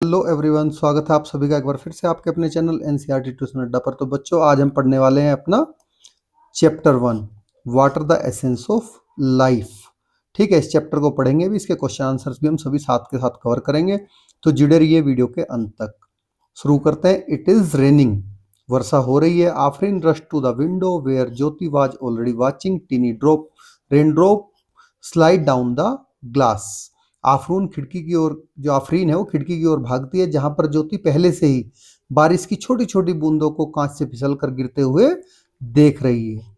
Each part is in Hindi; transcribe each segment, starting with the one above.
हेलो एवरीवन, स्वागत है आप सभी का एक बार फिर से आपके अपने चैनल एनसीईआरटी ट्यूशन अड्डा पर। तो बच्चों, आज हम पढ़ने वाले हैं अपना chapter 1, water the essence of life. ठीक है, इस चैप्टर को पढ़ेंगे भी, इसके क्वेश्चन आंसर्स भी हम सभी साथ के साथ कवर करेंगे। तो जुड़े रहिए वीडियो के अंत तक। शुरू करते हैं। इट इज रेनिंग, वर्षा हो रही है। Afreen rush to the window where Jyoti was already watching tiny drop rain drop slide down the glass. Afreen खिड़की की ओर, जो आफरीन है वो खिड़की की ओर भागती है जहां पर ज्योति पहले से ही बारिश की छोटी छोटी बूंदों को कांच से फिसल कर गिरते हुए देख रही है।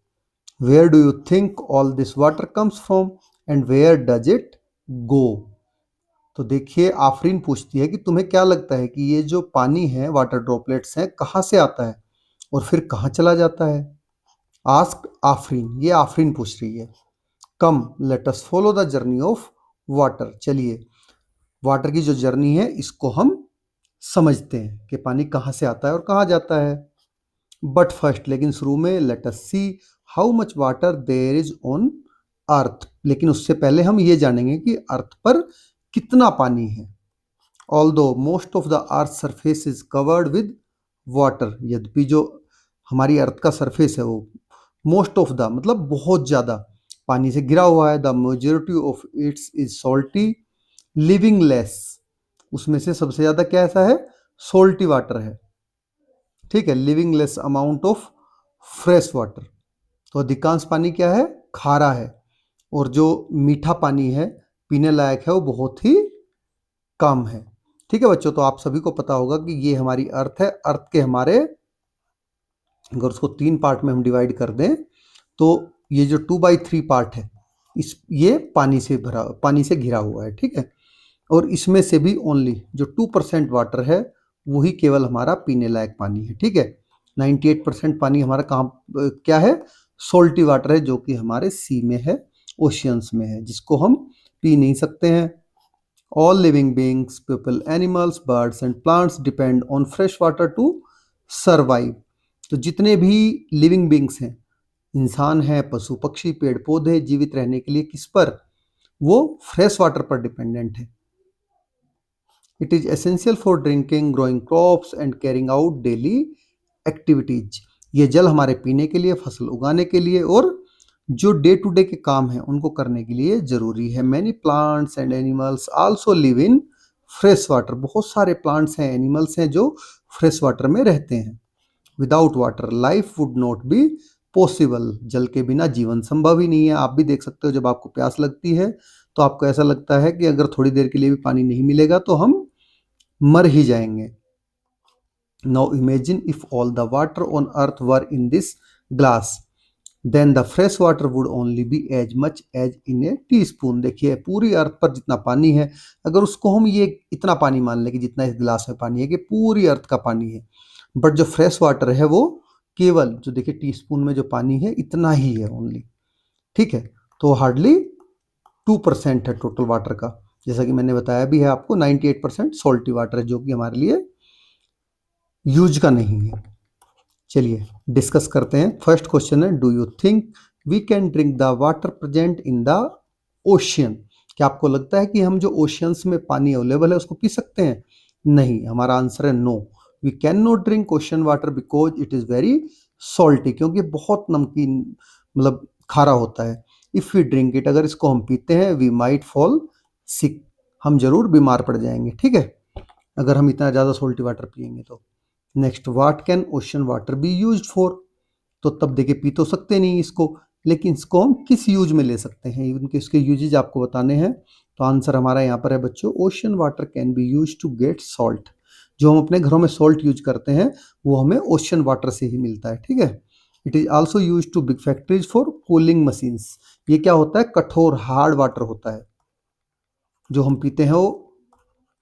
Where do you think all this water comes from and where does it go. तो देखिए, आफरीन पूछती है कि तुम्हें क्या लगता है कि ये जो पानी है, वाटर ड्रॉपलेट्स हैं, कहाँ से आता है और फिर कहाँ चला जाता है। आस्क आफरीन, ये आफरीन पूछ रही है। Come let us follow the journey of water, चलिए वाटर की जो जर्नी है इसको हम समझते हैं कि पानी कहाँ से आता है और कहाँ जाता है। बट फर्स्ट, लेकिन शुरू में, let us see how much water there is on earth, लेकिन उससे पहले हम ये जानेंगे कि अर्थ पर कितना पानी है। Although most of the earth surface is covered with water, यद्यपि जो हमारी अर्थ का सरफेस है वो मोस्ट ऑफ द मतलब बहुत ज़्यादा पानी से घिरा हुआ है। The majority of its is salty living less, उसमें से सबसे ज़्यादा क्या ऐसा है, सोल्टी वाटर है। ठीक है, living less amount of fresh water. तो अधिकांश पानी क्या है, खारा है, और जो मीठा पानी है, पीने लायक है, वो बहुत ही कम है। ठीक है बच्चों, तो आप सभी को पता होगा कि ये हमारी अर्थ है। अर्थ के हमारे, अगर उसको 3 पार्ट में हम डिवाइड कर दें तो ये जो 2/3 पार्ट है, ये पानी से घिरा हुआ है। ठीक है, और इसमें से भी ओनली जो 2% वाटर है वही केवल हमारा पीने लायक पानी है। ठीक है, 98% पानी हमारा कहाँ क्या है, सोल्टी वाटर है, जो कि हमारे सी में है, ओशियंस में है, जिसको हम पी नहीं सकते हैं। All living beings, people, animals, birds and plants depend on fresh water to survive. तो जितने भी लिविंग बींग्स हैं, इंसान है, पशु पक्षी, पेड़ पौधे, जीवित रहने के लिए किस पर, वो फ्रेश वाटर पर डिपेंडेंट है। It is essential for drinking, growing crops and carrying out daily activities. ये जल हमारे पीने के लिए, फसल उगाने के लिए और जो डे टू डे के काम हैं उनको करने के लिए जरूरी है। Many plants and animals also live in fresh water, बहुत सारे प्लांट्स हैं, एनिमल्स हैं जो फ्रेश वाटर में रहते हैं। Without water life would not be possible, जल के बिना जीवन संभव ही नहीं है। आप भी देख सकते हो, जब आपको प्यास लगती है तो आपको ऐसा लगता है कि अगर थोड़ी देर के लिए भी पानी नहीं मिलेगा तो हम मर ही जाएंगे। Now imagine if all the water on earth were in this glass, then the fresh water would only be as much as in a tea spoon. देखिए, पूरी अर्थ पर जितना पानी है, अगर उसको हम ये इतना पानी मान लें कि जितना इस गिलास में पानी है, कि पूरी अर्थ का पानी है, बट जो फ्रेश वाटर है वो केवल, जो देखिए टी स्पून में जो पानी है इतना ही है ओनली। ठीक है, तो हार्डली 2% है टोटल वाटर का। जैसा कि मैंने बताया भी है आपको, 98% सॉल्टी वाटर है, जो कि हमारे लिए यूज का नहीं है। चलिए डिस्कस करते हैं। फर्स्ट क्वेश्चन है, do you think we can drink the water present in the ocean. क्या आपको लगता है कि हम जो ओशियंस में पानी अवेलेबल है उसको पी सकते हैं? नहीं, हमारा आंसर है no. We can not drink ocean water because it is very salty, क्योंकि बहुत नमकीन मतलब खारा होता है। इफ वी ड्रिंक इट, अगर इसको हम पीते हैं, वी माइट फॉल सिक, हम जरूर बीमार पड़ जाएंगे। ठीक है, अगर हम इतना ज़्यादा सोल्टी वाटर पियेंगे तो। Next, what can ocean water be used for. तो तब देखिए, पी तो सकते नहीं इसको, लेकिन इसको हम किस यूज में ले सकते हैं, उनके इसके यूजेज आपको बताने हैं। तो आंसर हमारा यहाँ पर है बच्चों, ocean water can be use to get salt. जो हम अपने घरों में सॉल्ट यूज करते हैं वो हमें ओशन वाटर से ही मिलता है। ठीक है, it is also use to big factories for cooling machines. ये क्या होता है, कठोर हार्ड वाटर होता है। जो हम पीते हैं वो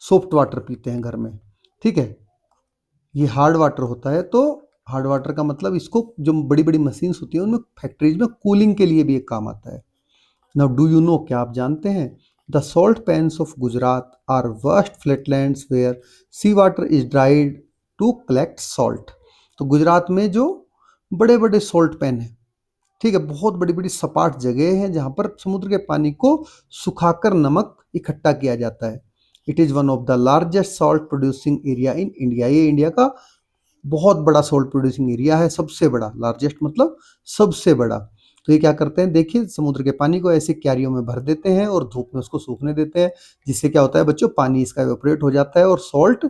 सॉफ्ट वाटर पीते हैं घर में। ठीक है, ये हार्ड वाटर होता है। तो हार्ड वाटर का मतलब, इसको जो बड़ी बड़ी मशीन्स होती हैं उनमें फैक्ट्रीज में कूलिंग के लिए भी एक काम आता है। नाउ डू यू नो, क्या आप जानते हैं, the salt pans of Gujarat are vast flatlands where sea water is dried to collect salt. तो गुजरात में जो बड़े बड़े सॉल्ट पैन है, ठीक है, बहुत बड़ी बड़ी सपाट जगह है जहाँ पर समुद्र के पानी को सुखाकर नमक इकट्ठा किया जाता है। It is one of the largest salt producing area in India. ये इंडिया का बहुत बड़ा सॉल्ट प्रोड्यूसिंग एरिया है, सबसे बड़ा। लार्जेस्ट मतलब सबसे बड़ा। तो ये क्या करते हैं, देखिए समुद्र के पानी को ऐसे क्यारियों में भर देते हैं और धूप में उसको सूखने देते हैं, जिससे क्या होता है बच्चों, पानी इसका इवेपोरेट हो जाता है और सॉल्ट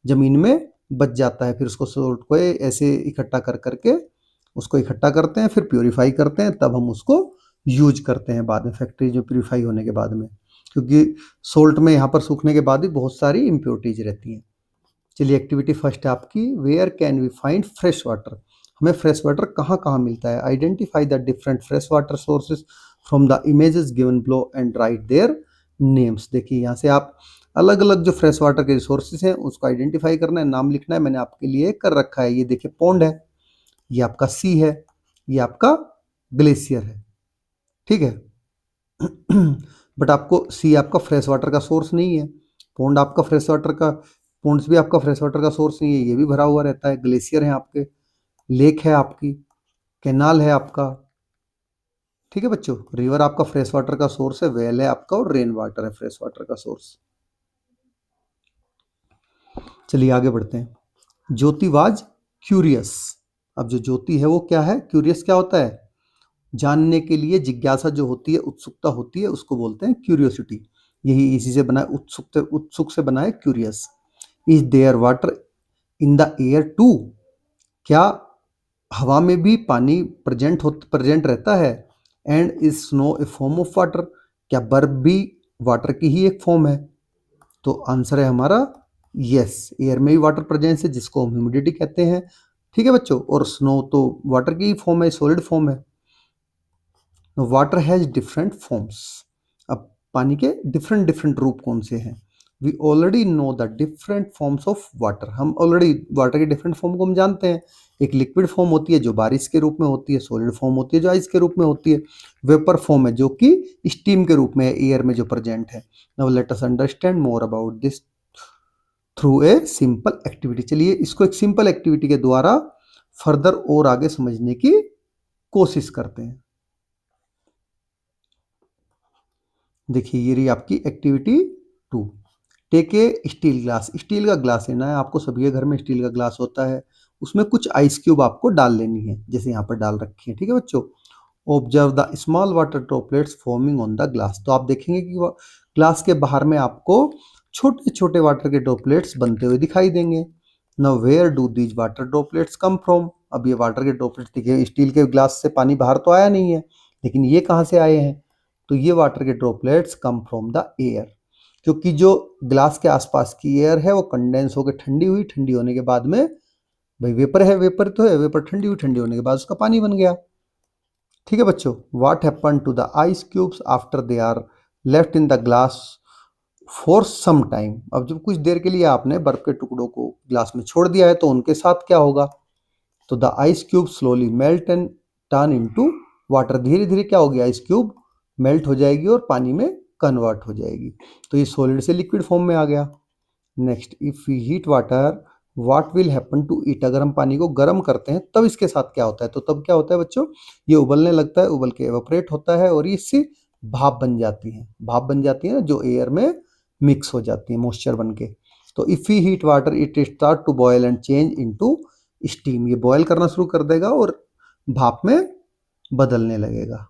जमीन में बच जाता है। फिर उसको सॉल्ट को ऐसे इकट्ठा कर करके उसको इकट्ठा करते हैं, फिर प्योरीफाई करते हैं, तब हम उसको यूज करते हैं बाद में, फैक्ट्री जो प्योरीफाई होने के बाद में, क्योंकि सोल्ट में यहाँ पर सूखने के बाद भी बहुत सारी इम्प्योरिटीज रहती हैं। चलिए एक्टिविटी फर्स्ट है आपकी, where can we find fresh water. हमें फ्रेश वाटर कहाँ कहाँ मिलता है। Identify the different fresh water sources from the images given below and write their names. देखिए यहाँ से आप अलग अलग जो फ्रेश वाटर के सोर्सेज हैं उसको आइडेंटिफाई करना है, नाम लिखना है। मैंने आपके लिए कर रखा है, ये देखिए पॉन्ड है, ये आपका सी है, ये आपका ग्लेशियर है, ठीक है। बट आपको सी आपका फ्रेश वाटर का सोर्स नहीं है, पॉन्ड आपका फ्रेश वाटर का, पॉन्ड्स भी आपका फ्रेश वाटर का सोर्स नहीं है, ये भी भरा हुआ रहता है। ग्लेशियर है आपके, लेक है आपकी, कैनाल है आपका, ठीक है बच्चों। रिवर आपका फ्रेश वाटर का सोर्स है, वेल है आपका, और रेन वाटर है फ्रेश वाटर का सोर्स। चलिए आगे बढ़ते हैं। ज्योति वाज क्यूरियस। अब जो ज्योति है वो क्या है, क्यूरियस क्या होता है, जानने के लिए जिज्ञासा जो होती है, उत्सुकता होती है, उसको बोलते हैं क्यूरियोसिटी। यही इसी से बना है, उत्सुक से बना है curious. Is there water in the air too. क्या हवा में भी पानी प्रेजेंट रहता है। And is snow a form of water. क्या बर्फ भी वाटर की ही एक फॉर्म है। तो आंसर है हमारा यस, एयर में भी वाटर प्रेजेंस है, जिसको हम ह्यूमिडिटी कहते हैं, ठीक है बच्चों। और स्नो तो वाटर की ही फॉर्म है, सॉलिड फॉर्म है। Water has different forms. अब पानी के डिफरेंट डिफरेंट रूप कौन से हैं। We already know the different forms of water. हम ऑलरेडी वाटर के डिफरेंट फॉर्म को हम जानते हैं। एक लिक्विड फॉर्म होती है जो बारिश के रूप में होती है, सॉलिड फॉर्म होती है जो आइस के रूप में होती है, वेपर फॉर्म है जो कि स्टीम के रूप में है, एयर में जो प्रेजेंट है। Now let us understand more about this through a simple activity. चलिए इसको एक सिंपल एक्टिविटी के द्वारा फर्दर और आगे समझने की कोशिश करते हैं। देखिए ये रही आपकी activity 2। Take a steel glass. Steel का ग्लास लेना है आपको, सभी के घर में स्टील का ग्लास होता है। उसमें कुछ आइस क्यूब आपको डाल लेनी है, जैसे यहाँ पर डाल रखी है, ठीक है बच्चों। Observe the small water droplets forming on the glass. तो आप देखेंगे कि ग्लास के बाहर में आपको छोटे छोटे वाटर के ड्रॉपलेट्स बनते हुए दिखाई देंगे। Now where do these water droplets come from. अब ये वाटर के ड्रॉपलेट्स देखिए, स्टील के ग्लास से पानी बाहर तो आया नहीं है, लेकिन ये कहाँ से आए हैं, तो ये वाटर के droplets come from the air. क्योंकि जो ग्लास के आसपास की एयर है वो कंडेंस होकर ठंडी हुई, ठंडी होने के बाद में, भाई वेपर है, वेपर तो है, वेपर ठंडी हुई, ठंडी होने के बाद उसका पानी बन गया, ठीक है बच्चों। What happen to the ice cubes after they are left in the glass for some time. अब जब कुछ देर के लिए आपने बर्फ के टुकड़ों को ग्लास में छोड़ दिया है तो उनके साथ क्या होगा, तो the ice cube slowly melt and turn into water. धीरे धीरे क्या होगी, आइस क्यूब मेल्ट हो जाएगी और पानी में कन्वर्ट हो जाएगी। तो ये सॉलिड से लिक्विड फॉर्म में आ गया। Next, if we heat water what will happen to it. अगर हम पानी को गर्म करते हैं तब इसके साथ क्या होता है, तो तब क्या होता है बच्चों, ये उबलने लगता है, उबल के एवोपरेट होता है और ये इससे भाप बन जाती है, भाप बन जाती है जो एयर में मिक्स हो जाती है मॉइस्चर बन के। तो if we heat water it start to boil and change into steam. ये बॉयल करना शुरू कर देगा और भाप में बदलने लगेगा।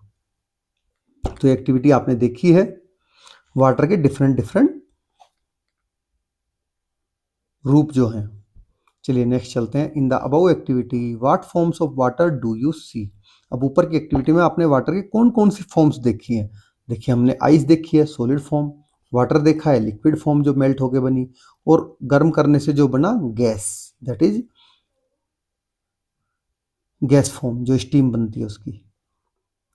तो एक्टिविटी आपने देखी है, वाटर के डिफरेंट डिफरेंट रूप जो हैं। चलिए नेक्स्ट चलते हैं। In the above activity what forms of water do you see. अब ऊपर की एक्टिविटी में आपने वाटर की कौन कौन सी फॉर्म्स देखी हैं। देखिए हमने आइस देखी है, सॉलिड फॉर्म, वाटर देखा है, लिक्विड फॉर्म जो मेल्ट होके बनी, और गर्म करने से जो बना gas, that is gas form, जो स्टीम बनती है उसकी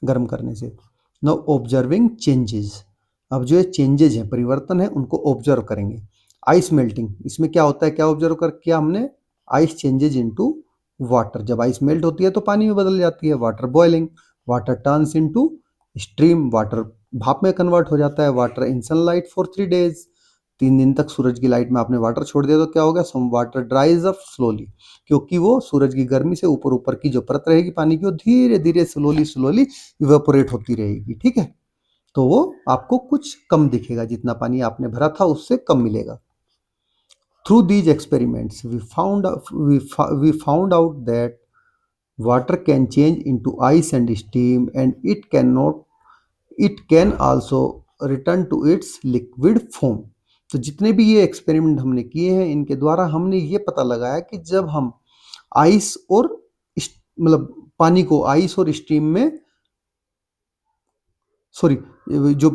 गर्म करने से। Now observing changes. अब जो ये चेंजेज हैं, परिवर्तन है, उनको ऑब्जर्व करेंगे। आइस मेल्टिंग, इसमें क्या होता है, क्या ऑब्जर्व कर किया हमने, आइस चेंजेज इनटू वाटर। जब आइस मेल्ट होती है तो पानी में बदल जाती है। Water boiling, water turns into stream, water भाप में कन्वर्ट हो जाता है। Water in sunlight for 3 days, 3 दिन तक सूरज की लाइट में आपने वाटर छोड़ दिया तो क्या होगा, some water dries up slowly, क्योंकि वो सूरज की गर्मी से ऊपर ऊपर की जो परत रहेगी पानी की, वो धीरे धीरे स्लोली स्लोली इवेपोरेट होती रहेगी, ठीक है। तो वो आपको कुछ कम दिखेगा, जितना पानी आपने भरा था उससे कम मिलेगा। Through these experiments we found out that water can change into ice and steam, and it can also return to its liquid form। तो जितने भी ये एक्सपेरिमेंट हमने किए हैं इनके द्वारा हमने ये पता लगाया कि जब हम आइस और मतलब पानी को आइस और स्टीम में, सॉरी, जो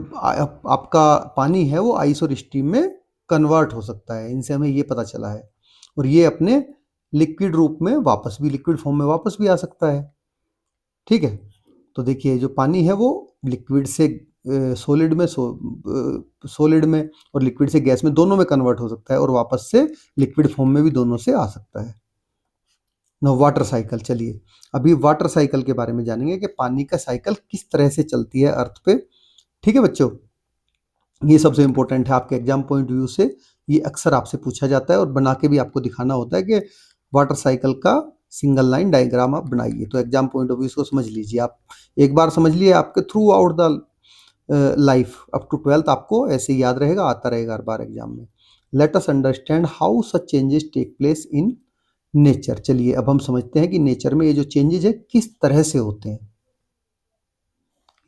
आपका पानी है वो आइस और स्टीम में कन्वर्ट हो सकता है। इनसे हमें ये पता चला है, और ये अपने लिक्विड रूप में वापस भी, लिक्विड फॉर्म में वापस भी आ सकता है। ठीक है, तो देखिए जो पानी है वो लिक्विड से सॉलिड में, सॉलिड में और लिक्विड से गैस में, दोनों में कन्वर्ट हो सकता है, और वापस से लिक्विड फॉर्म में भी दोनों से आ सकता है। नो वाटर साइकिल, चलिए अभी वाटर साइकिल के बारे में जानेंगे कि पानी का साइकिल किस तरह से चलती है अर्थ पे। ठीक है बच्चों, ये सबसे इंपॉर्टेंट है आपके एग्जाम पॉइंट व्यू से, ये अक्सर आपसे पूछा जाता है और बना के भी आपको दिखाना होता है कि वाटर साइकिल का सिंगल लाइन डायग्राम आप बनाइए। तो एग्जाम पॉइंट ऑफ व्यू इसको समझ लीजिए आप, एक बार समझ लिए आपके throughout the life up to 12th आपको ऐसे याद रहेगा, आता रहेगा हर बार एग्जाम में। Let us understand how such changes take place in nature. चलिए अब हम समझते हैं कि नेचर में ये जो चेंजेस है किस तरह से होते हैं,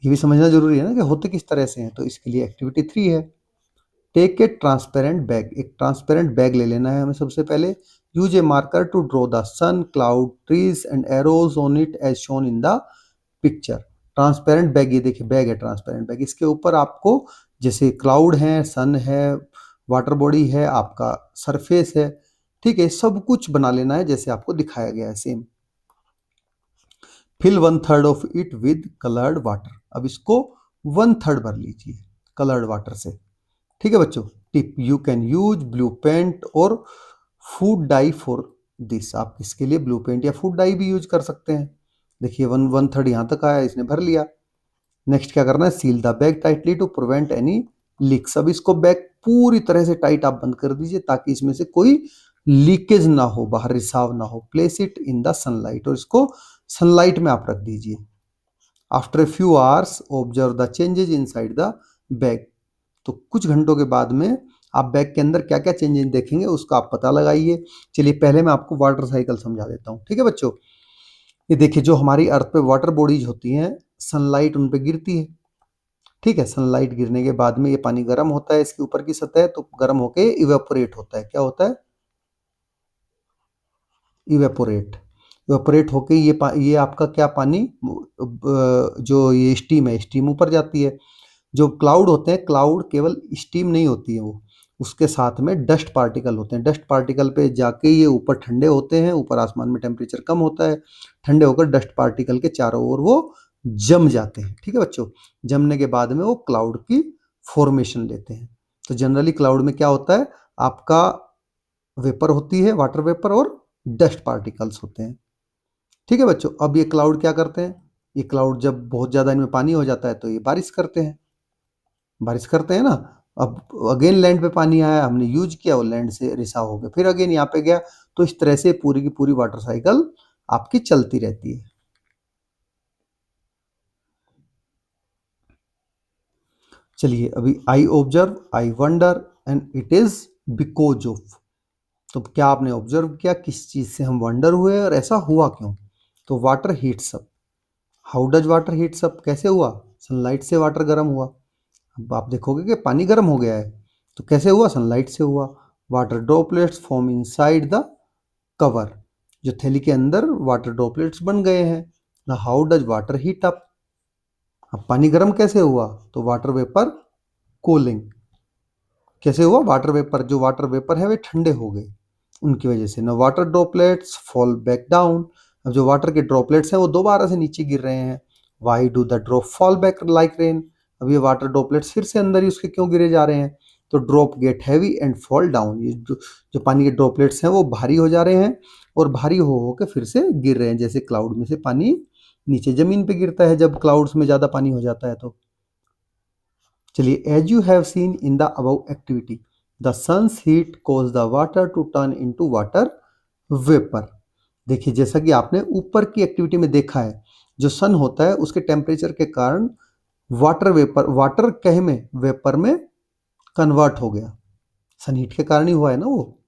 ये भी समझना जरूरी है ना कि होते किस तरह से हैं। तो इसके लिए एक्टिविटी 3 है, टेक ए ट्रांसपेरेंट बैग। एक ट्रांसपेरेंट बैग ले लेना है हमें सबसे पहले। Use a marker to draw the sun, cloud, trees and arrows on it as shown in the picture. Transparent bag, ये देखिए बैग है ट्रांसपेरेंट बैग, इसके ऊपर आपको जैसे क्लाउड है, सन है, वाटर बॉडी है, आपका सरफेस है, ठीक है, सब कुछ बना लेना है जैसे आपको दिखाया गया है same. Fill 1/3 of it with coloured water. अब इसको 1/3 भर लीजिए कलर्ड वाटर से। ठीक है बच्चों, tip, you can use blue paint और फूड डाई फॉर दिस। आप इसके लिए ब्लू पेंट या फूड डाई भी यूज कर सकते हैं। देखिए 1/3 यहाँ तक आया, इसने भर लिया। नेक्स्ट क्या करना है, seal the bag tightly to prevent any leaks. अब इसको बैग पूरी तरह से टाइट आप बंद कर दीजिए ताकि इसमें से कोई लीकेज ना हो, बाहर रिसाव ना हो। Place it in the sunlight, और इसको सनलाइट में आप रख दीजिए। After a few hours observe the changes inside the bag. तो कुछ घंटों के बाद में आप बैग के अंदर क्या क्या चेंजेस देखेंगे उसका आप पता लगाइए। चलिए पहले मैं आपको वाटर साइकिल समझा देता हूँ। ठीक है बच्चों, ये देखिए जो हमारी अर्थ पे वाटर बॉडीज होती हैं, सनलाइट उन पे गिरती है। ठीक है, सनलाइट गिरने के बाद में ये पानी गर्म होता है, इसके ऊपर की सतह, तो गर्म होके इवेपोरेट होता है। क्या होता है, इवेपोरेट। इवेपोरेट होके ये आपका क्या पानी, जो ये स्टीम है, स्टीम ऊपर जाती है। जो क्लाउड होते हैं, क्लाउड केवल स्टीम नहीं होती है, वो उसके साथ में डस्ट पार्टिकल होते हैं। डस्ट पार्टिकल पे जाके ये ऊपर ठंडे होते हैं, ऊपर आसमान में टेम्परेचर कम होता है, ठंडे होकर डस्ट पार्टिकल के चारों ओर वो जम जाते हैं। ठीक है बच्चों, जमने के बाद में वो क्लाउड की फॉर्मेशन लेते हैं। तो जनरली क्लाउड में क्या होता है, आपका वेपर होती है, वाटर वेपर, और डस्ट पार्टिकल्स होते हैं। ठीक है बच्चों, अब ये क्लाउड क्या करते हैं, ये क्लाउड जब बहुत ज़्यादा इनमें पानी हो जाता है तो ये बारिश करते हैं, बारिश करते हैं ना। अब अगेन लैंड पे पानी आया, हमने यूज किया, वो लैंड से रिसाव हो गया, फिर अगेन यहाँ पे गया। तो इस तरह से पूरी की पूरी वाटर साइकिल आपकी चलती रहती है। चलिए अभी I observe, I wonder and it is because of. तो क्या आपने ऑब्जर्व किया, किस चीज से हम वंडर हुए और ऐसा हुआ क्यों। तो water heats up. How does water heats up, कैसे हुआ, सनलाइट से वाटर गर्म हुआ। अब आप देखोगे कि पानी गर्म हो गया है, तो कैसे हुआ, सनलाइट से हुआ। Water droplets form inside the cover. जो थैली के अंदर वाटर ड्रॉपलेट्स बन गए हैं। How does water heat up, अब पानी गर्म कैसे हुआ, तो वाटर वेपर कूलिंग। कैसे हुआ, वाटर वेपर, जो वाटर वेपर है वे ठंडे हो गए उनकी वजह से। ना water droplets fall back down. अब जो वाटर के ड्रॉपलेट्स हैं वो दोबारा से नीचे गिर रहे हैं। Why do the drop fall back like rain. अब ये वाटर ड्रॉपलेट्स फिर से अंदर ही उसके क्यों गिरे जा रहे हैं, तो drop get heavy and fall down. ये जो पानी के ड्रॉपलेट्स हैं वो भारी हो जा रहे हैं, और भारी हो के फिर से गिर रहे हैं, जैसे क्लाउड में से पानी नीचे जमीन पे गिरता है जब क्लाउड्स में ज़्यादा पानी हो जाता है। तो चलिए, as you have seen in the above activity, the sun's heat cause the water to turn into water vapour. देखिए जैसा कि आपने ऊपर की एक्टिविटी में देखा है, जो सन होता है उसके टेम्परेचर के कारण वाटर वेपर, वाटर कहे में वेपर में कन्वर्ट हो गया, सन हीट के कारण ही हुआ है ना वो।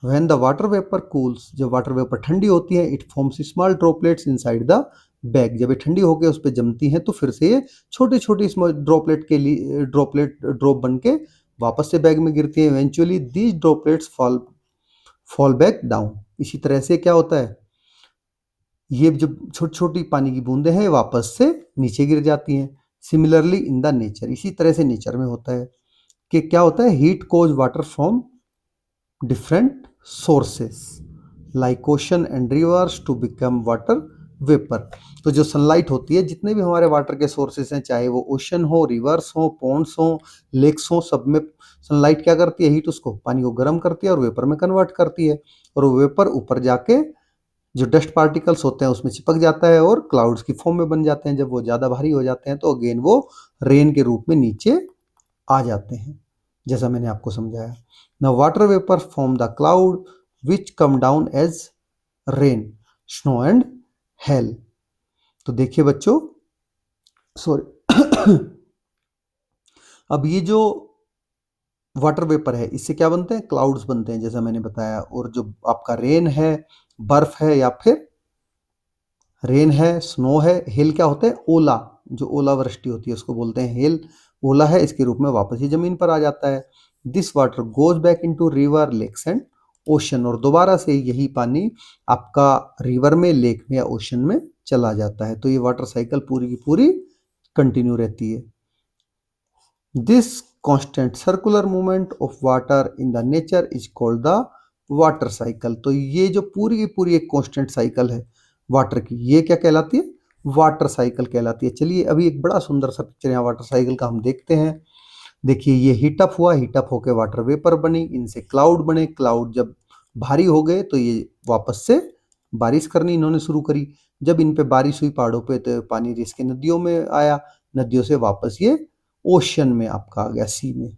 When the water vapor cools, जब वाटर वेपर ठंडी होती है, it forms small droplets inside the bag, जब ये ठंडी होकर उस पर जमती हैं तो फिर से ये छोटे छोटे ड्रॉपलेट के लिए ड्रॉप बन के वापस से बैग में गिरती है। Eventually these droplets fall back down. इसी तरह से क्या होता है, ये जब छोटी छोटी पानी की बूंदें हैं वापस से नीचे गिर जाती हैं। सिमिलरली इन द नेचर, इसी तरह से नेचर में होता है कि क्या होता है, heat cause water from different sources like ocean and rivers to become water vapor। तो जो सनलाइट होती है, जितने भी हमारे वाटर के सोर्सेस हैं, चाहे वो ओशन हो, रिवर्स हो, पॉन्ड्स हो, लेक्स हो, सब में सनलाइट क्या करती है, हीट उसको पानी को गर्म करती है और वेपर में कन्वर्ट करती है। और वो वेपर ऊपर जाके जो डस्ट पार्टिकल्स होते हैं उसमें चिपक जाता है और क्लाउड्स की फॉर्म में बन जाते हैं। जब वो ज़्यादा भारी हो जाते हैं तो अगेन वो रेन के रूप में नीचे आ जाते हैं, जैसा मैंने आपको समझाया। Now water vapor form the cloud which come down as rain, snow and hail। तो देखिए बच्चों, सॉरी अब ये जो वाटर वेपर है इससे क्या बनते हैं, क्लाउड्स बनते हैं, जैसा मैंने बताया। और जो आपका रेन है, बर्फ है, या फिर रेन है, स्नो है, हेल क्या होता है, ओला, जो ओला वृष्टि होती है उसको बोलते हैं हेल। ओला है, इसके रूप में वापस ही जमीन पर आ जाता है। This water goes back into river, lakes and ocean. और दोबारा से यही पानी आपका रिवर में, लेक में या ओशन में चला जाता है। तो ये वाटर साइकिल पूरी की पूरी कंटिन्यू रहती है। This constant circular movement of water in the nature is called the water cycle. तो ये जो पूरी की पूरी एक कांस्टेंट साइकिल है वाटर की, ये क्या कहलाती है, वाटर साइकिल कहलाती है। चलिए अभी एक बड़ा सुंदर सा पिक्चर यहाँ वाटर साइकिल का हम देखते हैं। देखिए ये हीटअप हुआ, हीटअप होकर वाटर वेपर बनी, इनसे क्लाउड बने, क्लाउड जब भारी हो गए तो ये वापस से बारिश करनी इन्होंने शुरू करी। जब इन पे बारिश हुई पहाड़ों पे तो पानी रिस के नदियों में आया, नदियों से वापस ये ओशन में आपका आ गया, सी में।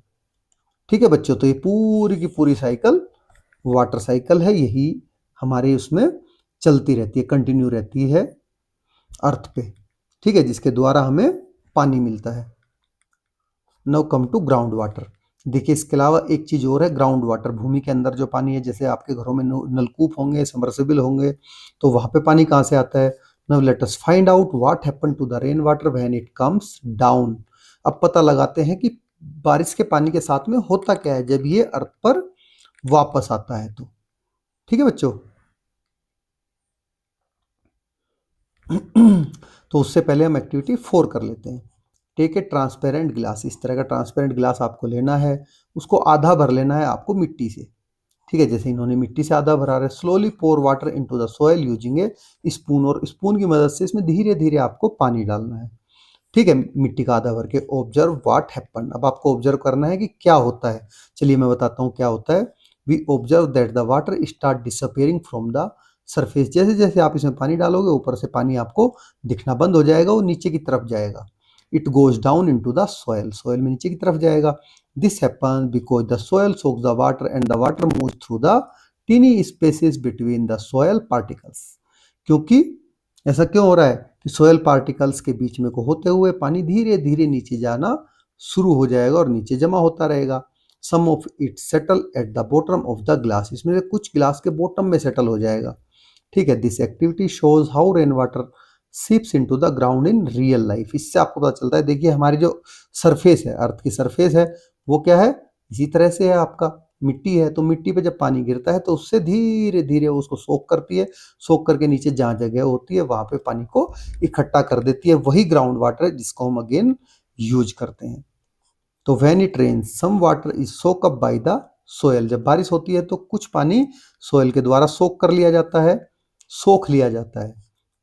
ठीक है बच्चों, तो ये पूरी की पूरी साइकिल वाटर साइकिल है, यही हमारे उसमें चलती रहती है, कंटिन्यू रहती है अर्थ पे। ठीक है, जिसके द्वारा हमें पानी मिलता है। Now come to ground water. देखिए इसके अलावा एक चीज और है, ग्राउंड वाटर, भूमि के अंदर जो पानी है। जैसे आपके घरों में नलकूप होंगे, सबमर्सिबल होंगे, तो वहां पे पानी कहाँ से आता है। Now let us find out what happen to the rain water when it comes down. अब पता लगाते हैं कि बारिश के पानी के साथ में होता क्या है जब ये अर्थ पर वापस आता है। तो ठीक है बच्चों, तो उससे पहले हम एक्टिविटी 4 कर लेते हैं। टेक ए ट्रांसपेरेंट गिलास। इस तरह का ट्रांसपेरेंट गिलास आपको लेना है, उसको आधा भर लेना है आपको मिट्टी से। ठीक है, जैसे इन्होंने मिट्टी से आधा भरा है। Slowly pour water into the soil using a spoon, और स्पून की मदद से इसमें धीरे धीरे आपको पानी डालना है। ठीक है, मिट्टी का आधा भर के। Observe what happen. अब आपको ऑब्जर्व करना है कि क्या होता है। चलिए मैं बताता हूँ क्या होता है। We observe that the water start disappearing from the surface. जैसे जैसे आप इसमें पानी डालोगे ऊपर से पानी आपको दिखना बंद हो जाएगा, वो नीचे की तरफ जाएगा। It goes down into the soil, soil में नीचे की तरफ जाएगा। This happen because the soil soaks the water and the water moves through the tiny spaces between the soil particles. क्योंकि ऐसा क्यों हो रहा है कि सॉइल पार्टिकल्स के बीच में को होते हुए पानी धीरे धीरे नीचे जाना शुरू हो जाएगा और नीचे जमा होता रहेगा। Some of it settle at the bottom of the glass. इसमें से कुछ ग्लास के बॉटम में सेटल हो जाएगा। ठीक है, this activity shows how rain water seeps into the ground in real life. इससे आपको पता चलता है, देखिए हमारी जो सरफेस है, अर्थ की सरफेस है, वो क्या है, इसी तरह से है। आपका मिट्टी है, तो मिट्टी पे जब पानी गिरता है तो उससे धीरे धीरे उसको सोख करती है, सोख करके नीचे जहाँ जगह होती है वहां पे पानी को इकट्ठा कर देती है। वही ग्राउंड वाटर है जिसको हम अगेन यूज करते हैं। तो when it rains some water is soak up by the soil. जब बारिश होती है तो कुछ पानी सोयल के द्वारा सोख कर लिया जाता है, सोख लिया जाता है।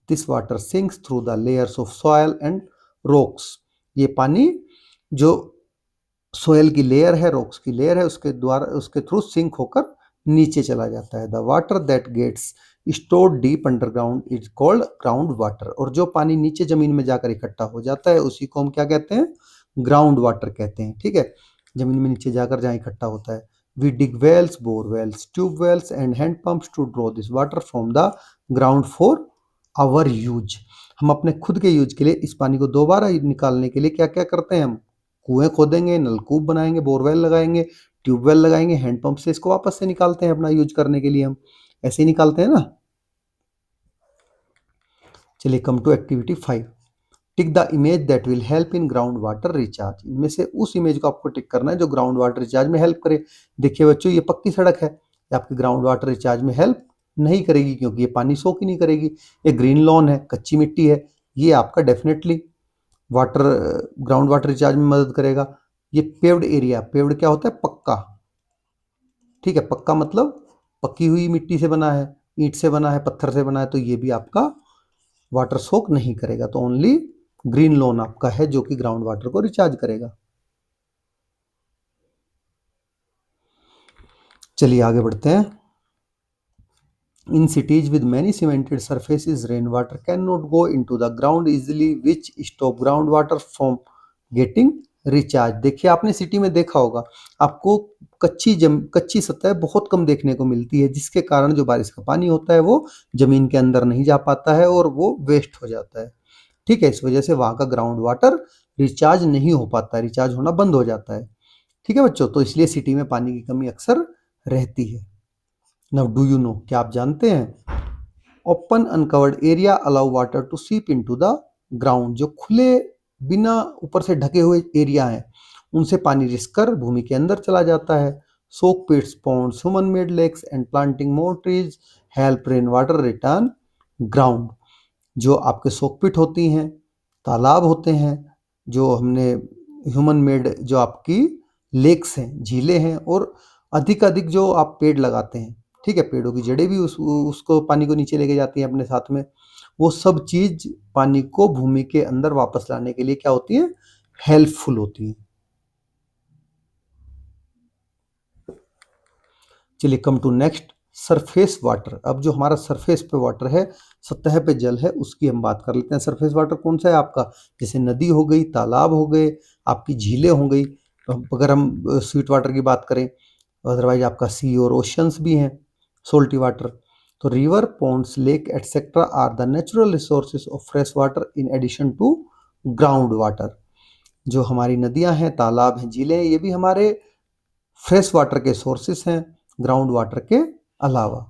This water sinks through the layers of soil and rocks. ये पानी जो सोयल की लेयर है, रॉक्स की लेयर है, उसके द्वारा उसके थ्रू सिंक होकर नीचे चला जाता है। The water that gets stored deep underground is called ground water. और जो पानी नीचे जमीन में जाकर इकट्ठा हो जाता है उसी को हम क्या कहते हैं, ग्राउंड वाटर कहते हैं। ठीक है, जमीन में नीचे जाकर जहाँ इकट्ठा होता है। We dig wells, bore wells, tube wells and hand pumps to draw this water from the ground for our use. हम अपने खुद के यूज के लिए इस पानी को दोबारा निकालने के लिए क्या क्या करते हैं, हम कुएं खोदेंगे, नलकूप बनाएंगे, बोरवेल लगाएंगे, ट्यूबवेल लगाएंगे, हैंडपंप से इसको वापस से निकालते हैं अपना यूज करने के लिए, हम ऐसे ही निकालते हैं ना। चलिए come to activity 5, tick the image that will help in ground water recharge. इनमें से उस इमेज को आपको टिक करना है जो ग्राउंड वाटर रिचार्ज में हेल्प करे। देखिए बच्चों, ये पक्की सड़क है, ये आपकी ग्राउंड वाटर रिचार्ज में हेल्प नहीं करेगी क्योंकि ये पानी सोख ही नहीं करेगी। ये ग्रीन लॉन है, कच्ची मिट्टी है, ये आपका definitely water ground water recharge में मदद करेगा। ये पेव्ड एरिया, पेव्ड क्या होता है, पक्का, ठीक है, पक्का मतलब पक्की हुई मिट्टी से बना है, ईंट से बना है, पत्थर से बना है, तो ये भी आपका वाटर सोक नहीं करेगा। तो ओनली ग्रीन लोन आपका है जो कि ग्राउंड वाटर को रिचार्ज करेगा। चलिए आगे बढ़ते हैं। इन cities with many cemented surfaces, rainwater cannot go into the ground easily, which stop groundwater from getting recharged। देखिए आपने सिटी में देखा होगा, आपको कच्ची सतह बहुत कम देखने को मिलती है, जिसके कारण जो बारिश का पानी होता है वो जमीन के अंदर नहीं जा पाता है और वो वेस्ट हो जाता है। ठीक है, इस वजह से वहां का ग्राउंड वाटर रिचार्ज नहीं हो पाता है, रिचार्ज होना बंद हो जाता है। ठीक है बच्चों, तो इसलिए सिटी में पानी की कमी अक्सर रहती है। नाउ डू यू नो, क्या आप जानते हैं, open uncovered area allow water to seep into the ground. जो खुले बिना ऊपर से ढके हुए एरिया हैं उनसे पानी रिसकर भूमि के अंदर चला जाता है। Soak pits, ponds, human made lakes and planting more trees help rain water return ground. जो आपके सोक पिट होती हैं, तालाब होते हैं, जो हमने ह्यूमन मेड जो आपकी लेक्स हैं, झीलें हैं, और अधिक जो आप पेड़ लगाते हैं, ठीक है, पेड़ों की जड़ें भी उसको पानी को नीचे लेके जाती हैं अपने साथ में। वो सब चीज पानी को भूमि के अंदर वापस लाने के लिए क्या होती है, हेल्पफुल होती है। चलिए come to next, surface water. अब जो हमारा सरफेस पे वाटर है, सतह पे जल है, उसकी हम बात कर लेते हैं। सरफेस वाटर कौन सा है आपका, जैसे नदी हो गई, तालाब हो गए, आपकी झीलें हो गई, अगर हम स्वीट वाटर की बात करें, अदरवाइज आपका सी और ओशंस भी हैं, सोल्टी वाटर। तो river, ponds, lake etcetera are the natural resources of fresh water in addition to ground water. जो हमारी नदियां हैं, तालाब हैं, झीलें हैं, ये भी हमारे फ्रेश वाटर के सोर्सेस हैं ग्राउंड वाटर के अलावा।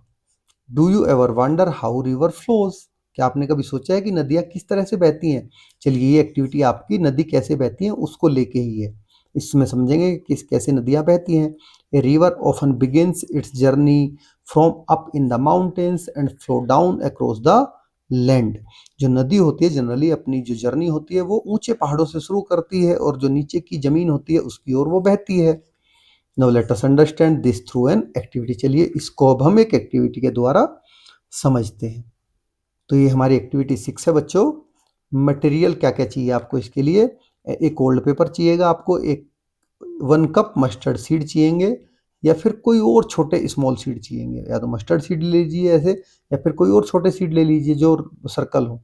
Do you ever wonder how river flows. क्या आपने कभी सोचा है कि नदियां किस तरह से बहती हैं। चलिए ये एक्टिविटी आपकी नदी कैसे बहती है उसको लेके ही है, इसमें समझेंगे कि कैसे नदियां बहती हैं। A river often begins it's journey from up in the mountains and flow down across the land. जो नदी होती है जनरली अपनी जो जर्नी होती है वो ऊंचे पहाड़ों से शुरू करती है और जो नीचे की जमीन होती है उसकी ओर वो बहती है। Now let us understand this through an activity. चलिए इसको अब हम एक एक्टिविटी के द्वारा समझते हैं। तो ये हमारी एक्टिविटी 6 है बच्चों। मटेरियल क्या क्या चाहिए आपको इसके लिए, एक ओल्ड पेपर चाहिएगा आपको, एक 1 कप मस्टर्ड सीड चाहिए, या फिर कोई और छोटे स्मॉल सीड चाहिए, या तो मस्टर्ड सीड ले लीजिए ऐसे, या फिर कोई और छोटे सीड ले लीजिए जो सर्कल हो।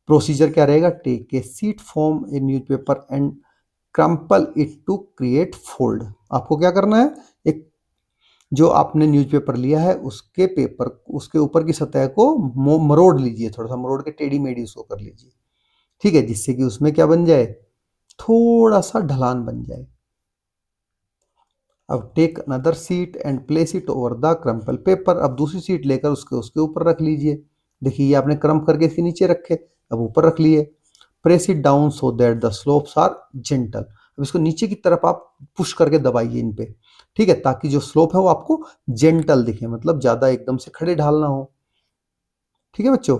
प्रोसीजर क्या रहेगा, take a sheet from a newspaper and crumple it to create fold. आपको क्या करना है, एक जो आपने न्यूज़पेपर लिया है उसके पेपर उसके ऊपर की सतह को मरोड़ लीजिए, थोड़ा सा मरोड़ के टेढ़ी मेढ़ी उसको कर लीजिए, ठीक है, जिससे कि उसमें क्या बन जाए, थोड़ा सा ढलान बन जाए। अब take another sheet and place it over the crumple paper. अब दूसरी सीट लेकर उसके उसके ऊपर रख लीजिए। देखिए ये आपने क्रम्प करके इसके नीचे रखे, अब ऊपर रख लिए। Press it down so that the slopes are gentle. अब इसको नीचे की तरफ आप पुश करके दबाइए इन पे, ठीक है, ताकि जो स्लोप है वो आपको जेंटल दिखे, मतलब ज्यादा एकदम से खड़े ढाल ना हो। ठीक है बच्चों,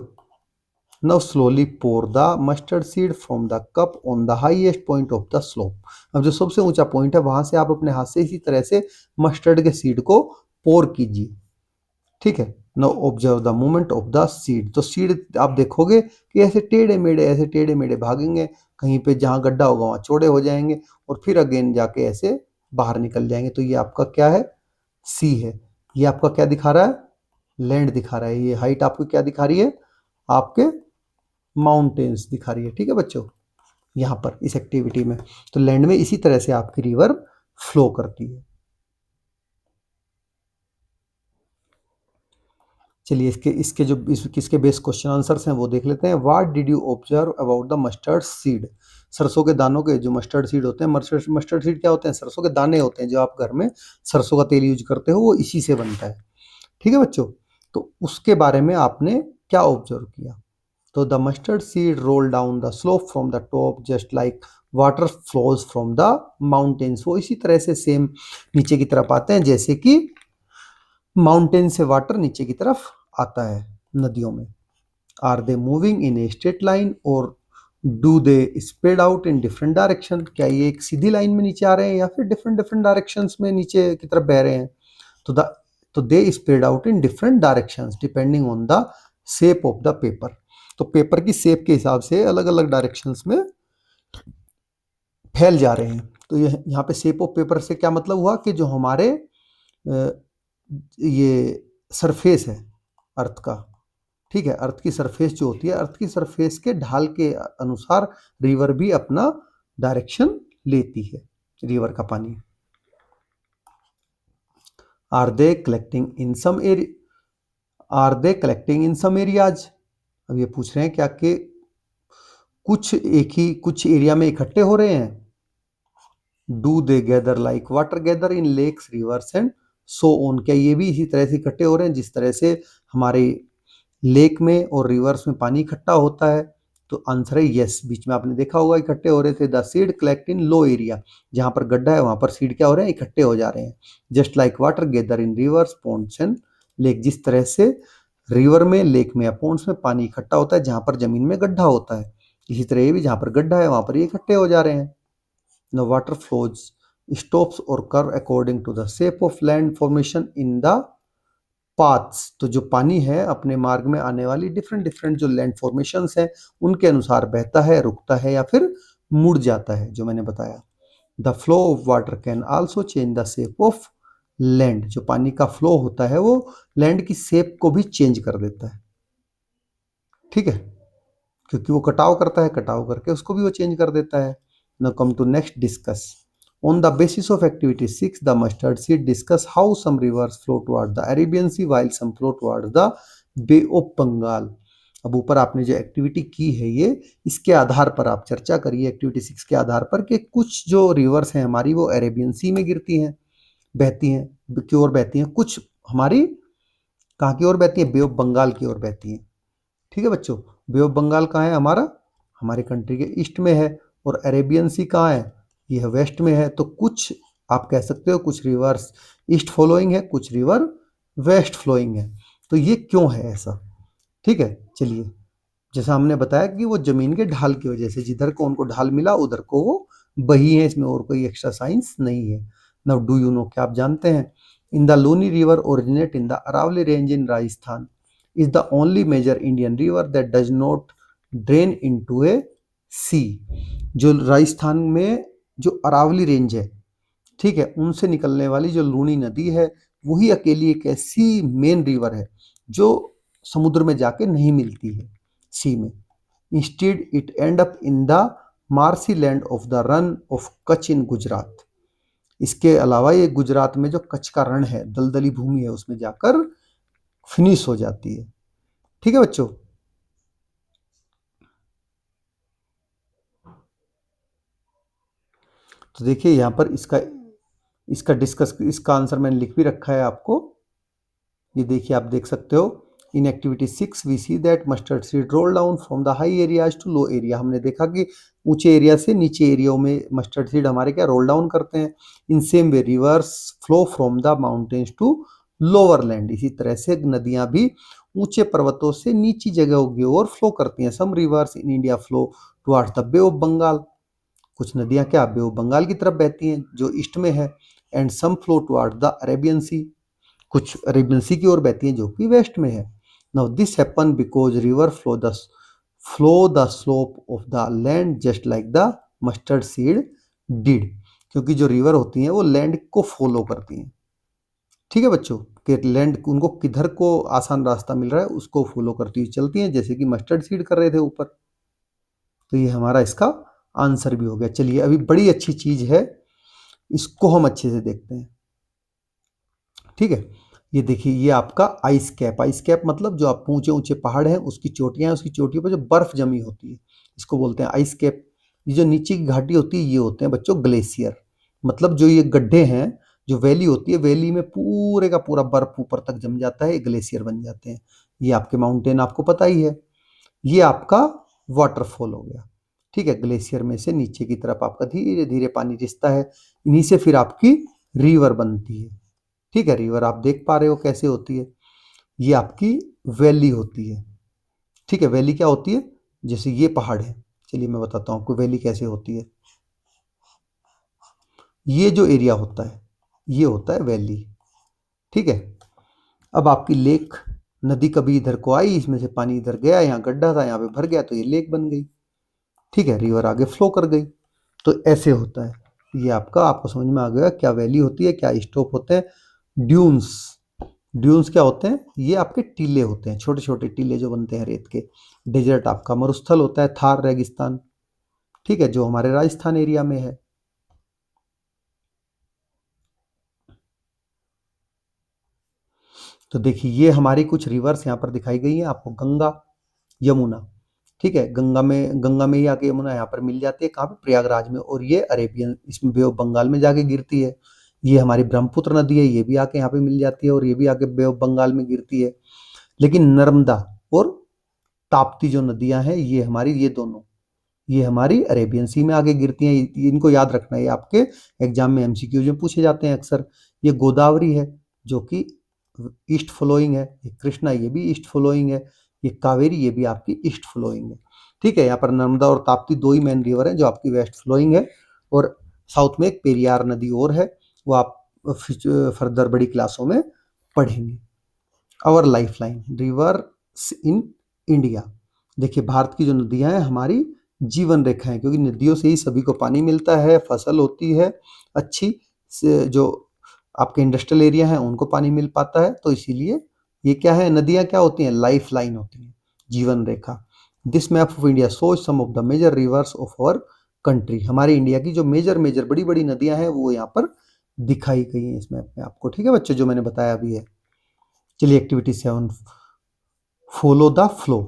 now slowly pour the mustard seed from the cup on the highest point of the slope. अब जो सबसे ऊंचा पॉइंट है वहां से आप अपने हाथ से इसी तरह से मस्टर्ड के सीड को पोर कीजिए। ठीक है, now observe the movement of the seed. तो सीड आप देखोगे कि ऐसे टेढ़े मेढ़े भागेंगे, कहीं पे जहां गड्ढा होगा वहां चौड़े हो जाएंगे और फिर अगेन जाके ऐसे बाहर निकल जाएंगे। तो ये आपका क्या है, सी है। ये आपका क्या दिखा रहा है, लैंड दिखा रहा है। ये हाइट आपको क्या दिखा रही है, आपके माउंटेन्स दिखा रही है। ठीक है बच्चों, यहाँ पर इस एक्टिविटी में तो लैंड में इसी तरह से आपकी रिवर फ्लो करती है। चलिए इसके जो किसके बेस क्वेश्चन आंसर्स हैं वो देख लेते हैं। What did you observe about the mustard seed? सरसों के दानों के जो मस्टर्ड सीड होते हैं, मस्टर्ड सीड क्या होते हैं? सरसों के दाने होते हैं, जो आप घर में सरसों का तेल यूज करते हो वो इसी से बनता है। ठीक है बच्चों, तो उसके बारे में आपने क्या ऑब्जर्व किया? तो the mustard seed roll down the slope from the top just like water flows from the mountains. वो इसी तरह से सेम नीचे की तरफ आते हैं जैसे कि माउंटेन से वाटर नीचे की तरफ आता है नदियों में। Are they moving in a straight line और do they spread out in different direction? क्या ये एक सीधी लाइन में नीचे आ रहे हैं या फिर डिफरेंट डिफरेंट डायरेक्शंस में नीचे की तरफ बह रहे हैं? तो दे spread out in different directions depending on the shape of the paper. तो पेपर की शेप के हिसाब से अलग अलग डायरेक्शंस में फैल जा रहे हैं। तो ये यहाँ पे शेप ऑफ पेपर से क्या मतलब हुआ कि जो हमारे ये सरफेस है अर्थ का, ठीक है, अर्थ की सरफेस जो होती है, अर्थ की सरफेस के ढाल के अनुसार रिवर भी अपना डायरेक्शन लेती है, रिवर का पानी। Are they collecting in some area, are they collecting in some areas? अब ये पूछ रहे हैं क्या कि कुछ एरिया में इकट्ठे हो रहे हैं? Do they gather like water gather in lakes rivers and so on? क्या ये भी इसी तरह से इकट्ठे हो रहे हैं जिस तरह से हमारे लेक में और रिवर्स में पानी इकट्ठा होता है? तो आंसर है यस। बीच में आपने देखा होगा इकट्ठे हो रहे थे। The seed collect in low area, जहां पर गड्ढा है वहां पर सीड क्या हो रहे हैं? इकट्ठे हो जा रहे हैं। Just like water gather in reverse Pond's and lake, जिस तरह से रिवर में, लेक में या पॉन्ड्स में पानी इकट्ठा होता है जहां पर जमीन में गड्ढा होता है, इसी तरह ये भी जहां पर गड्ढा है वहां पर ये इकट्ठे हो जा रहे हैं। The water flows stops or curve according to the shape of land formation in the paths। तो जो पानी है अपने मार्ग में आने वाली डिफरेंट डिफरेंट जो लैंड फॉर्मेशंस हैं उनके अनुसार बहता है, रुकता है या फिर मुड़ जाता है, जो मैंने बताया। The flow of water can also change the shape of land. जो पानी का फ्लो होता है वो लैंड की शेप को भी चेंज कर देता है, ठीक है, क्योंकि वो कटाव करता है, कटाव करके उसको भी वो चेंज कर देता है। Now come to next discuss. On the basis of activity 6, the mustard seed discuss how some rivers flow toward the Arabian Sea while some flow towards the Bay of Bengal। अब ऊपर आपने जो एक्टिविटी की है ये, इसके आधार पर आप चर्चा करिए एक्टिविटी 6 के आधार पर कि कुछ जो रिवर्स हैं हमारी वो अरेबियन सी में गिरती हैं, बहती हैं, की ओर बहती हैं, कुछ हमारी कहाँ की ओर बहती हैं? बे ऑफ बंगाल की ओर बहती हैं। ठीक है बच्चों, बे ऑफ बंगाल कहाँ है? हमारा हमारे कंट्री के ईस्ट में है। और अरेबियन सी कहाँ है? यह वेस्ट में है। तो कुछ आप कह सकते हो कुछ रिवर्स ईस्ट फ्लोइंग है, कुछ रिवर वेस्ट फ्लोइंग है। तो ये क्यों है ऐसा? ठीक है, चलिए, जैसा हमने बताया कि वो जमीन के ढाल की वजह से, जिधर को उनको ढाल मिला उधर को वो बही है, इसमें और कोई एक्स्ट्रा साइंस नहीं है। नाउ डू यू नो, क्या आप जानते हैं? In the Luni river originate in the Aravalli range in Rajasthan is the only major Indian river that does not drain into a sea। जो राजस्थान में जो अरावली रेंज है, ठीक है, उनसे निकलने वाली जो लूनी नदी है वही अकेली एक ऐसी मेन रिवर है जो समुद्र में जाके नहीं मिलती है सी में। Instead it end up in the marshy land of the Rann of Kutch in Gujarat. इसके अलावा ये गुजरात में जो कच्छ का रण है, दलदली भूमि है, उसमें जाकर फिनिश हो जाती है। ठीक है बच्चों, तो देखिए यहाँ पर इसका आंसर मैंने लिख भी रखा है आपको। ये देखिए, आप देख सकते हो। In activity 6 we see that mustard seed roll down from the high areas to low area. हमने देखा कि ऊंचे एरिया से नीचे एरिया में मस्टर्ड सीड हमारे क्या रोल डाउन करते हैं। In same way rivers flow from the mountains to lower land. इसी तरह से नदियां भी ऊंचे पर्वतों से नीची जगहों की ओर फ्लो करती हैं। Some rivers in India flow towards the Bay of Bengal. कुछ नदियां क्या बे ऑफ बंगाल की तरफ बहती हैं जो ईस्ट में है। And some flow towards the Arabian Sea. कुछ अरेबियन सी की ओर बहती हैं जो कि वेस्ट में है। Now this happen because river flow the slope of the land just like the mustard seed did. क्योंकि जो रिवर होती हैं वो लैंड को फॉलो करती हैं। ठीक है बच्चों, कि लैंड उनको किधर को आसान रास्ता मिल रहा है उसको फॉलो करती हुई चलती हैं, जैसे कि मस्टर्ड सीड कर रहे थे ऊपर। तो ये हमारा इसका आंसर भी हो गया। चलिए, अभी बड़ी अच्छी चीज है, इसको हम अच्छे से देखते हैं। ठीक है, ये देखिए, ये आपका आइस कैप। आइस कैप मतलब जो आप ऊंचे ऊंचे पहाड़ हैं उसकी चोटियां हैं, उसकी चोटियों पर जो बर्फ जमी होती है इसको बोलते हैं आइस कैप। ये जो नीचे की घाटी होती है ये होते हैं बच्चों ग्लेशियर। मतलब जो ये गड्ढे हैं, जो वैली होती है, वैली में पूरे का पूरा बर्फ ऊपर तक जम जाता है, ये ग्लेशियर बन जाते हैं। ये आपके माउंटेन आपको पता ही है। ये आपका वाटरफॉल हो गया। ठीक है, ग्लेशियर में से नीचे की तरफ आपका धीरे धीरे पानी रिसता है, इन्हीं से फिर आपकी रिवर बनती है। ठीक है, रिवर आप देख पा रहे हो कैसे होती है। ये आपकी वैली होती है। ठीक है, वैली क्या होती है? जैसे ये पहाड़ है, चलिए मैं बताता हूँ आपको वैली कैसे होती है। ये जो एरिया होता है ये होता है वैली। ठीक है, अब आपकी लेक, नदी कभी इधर को आई, इसमें से पानी इधर गया, यहाँ गड्ढा था यहाँ पे भर गया तो ये लेक बन गई। ठीक है, रिवर आगे फ्लो कर गई। तो ऐसे होता है। ये आपका, आपको समझ में आ गया क्या वैली होती है, क्या स्टॉप होते हैं। ड्यून्स, ड्यून्स क्या होते हैं? ये आपके टीले होते हैं, छोटे छोटे टीले जो बनते हैं रेत के। डेजर्ट आपका मरुस्थल होता है, थार रेगिस्तान। ठीक है, जो हमारे राजस्थान एरिया में है। तो देखिए, ये हमारी कुछ रिवर्स यहाँ पर दिखाई गई है आपको। गंगा, यमुना। ठीक है, गंगा में ही आके यमुना यहाँ पर मिल जाती है, कहाँ पे? प्रयागराज में। और ये अरेबियन, इसमें बे ऑफ बंगाल में जाके गिरती है। ये हमारी ब्रह्मपुत्र नदी है, ये भी आके यहाँ पे मिल जाती है और ये भी आके बे ऑफ बंगाल में गिरती है। लेकिन नर्मदा और ताप्ती जो नदियां हैं ये हमारी, ये दोनों, ये हमारी अरेबियन सी में आगे गिरती हैं। इनको याद रखना है, ये आपके एग्जाम में एमसीक्यू जो पूछे जाते हैं अक्सर। ये गोदावरी है जो कि ईस्ट फ्लोइंग है, ये कृष्णा ये भी ईस्ट फ्लोइंग है, ये कावेरी ये भी आपकी ईस्ट फ्लोइंग है। ठीक है, यहाँ पर नर्मदा और ताप्ती दो ही मेन रिवर हैं जो आपकी वेस्ट फ्लोइंग है। और साउथ में एक पेरियार नदी और है, वो आप फर्दर बड़ी क्लासों में पढ़ेंगे। Our life line rivers in India. देखिए, भारत की जो नदियां हैं हमारी जीवन रेखा है, क्योंकि नदियों से ही सभी को पानी मिलता है, फसल होती है अच्छी से, जो आपके इंडस्ट्रियल एरिया है उनको पानी मिल पाता है। तो इसीलिए ये क्या है, नदियां क्या होती हैं? लाइफ लाइन होती हैं, जीवन रेखा। This map of India shows some of the major rivers of our country. हमारे इंडिया की जो मेजर मेजर बड़ी बड़ी नदियां हैं वो यहाँ पर दिखाई गई हैं इस मैप में आपको। ठीक है बच्चों, जो मैंने बताया अभी है। चलिए एक्टिविटी 7, फॉलो द फ्लो।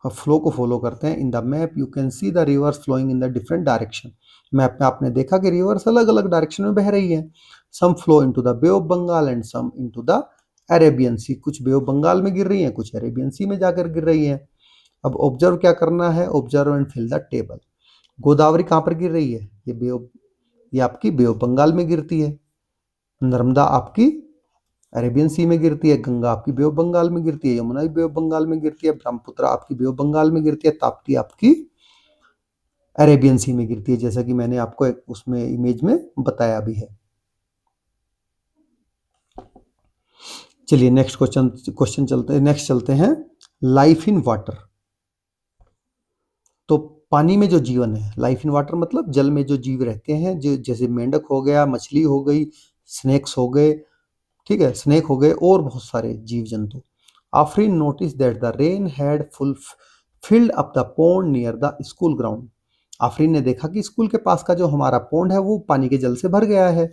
अब फ्लो को फॉलो करते हैं। In the map you can see the rivers flowing in the different direction. Map में आपने देखा कि रिवर्स अलग अलग डायरेक्शन में बह रही है। Some flow into the Bay of Bengal and some into the Arabian Sea. कुछ बे ऑफ बंगाल में गिर रही हैं, कुछ अरेबियन सी में जाकर गिर रही हैं। अब ऑब्जर्व क्या करना है? Observe and fill the table. Godavari कहाँ पर गिर रही है? ये आपकी बे ऑफ बंगाल में गिरती है। नर्मदा आपकी अरेबियन सी में गिरती है, गंगा आपकी बे ऑफ बंगाल में गिरती है, यमुना भी बे ऑफ बंगाल में गिरती है, ब्रह्मपुत्र आपकी बे ऑफ बंगाल में गिरती है, ताप्ती आपकी अरेबियन सी में गिरती है, जैसा कि मैंने आपको एक उसमें इमेज में बताया भी है। चलिए नेक्स्ट क्वेश्चन चलते हैं, नेक्स्ट चलते हैं। Life in water. तो पानी में जो जीवन है, लाइफ इन वाटर मतलब जल में जो जीव रहते हैं, जो जैसे मेंढक हो गया, मछली हो गई, स्नेक्स हो गए। ठीक है, स्नेक हो गए और बहुत सारे जीव जंतु। Afreen notice that the rain had full filled up the pond near the school ground. Afreen ने देखा कि स्कूल के पास का जो हमारा पॉन्ड है वो पानी के जल से भर गया है।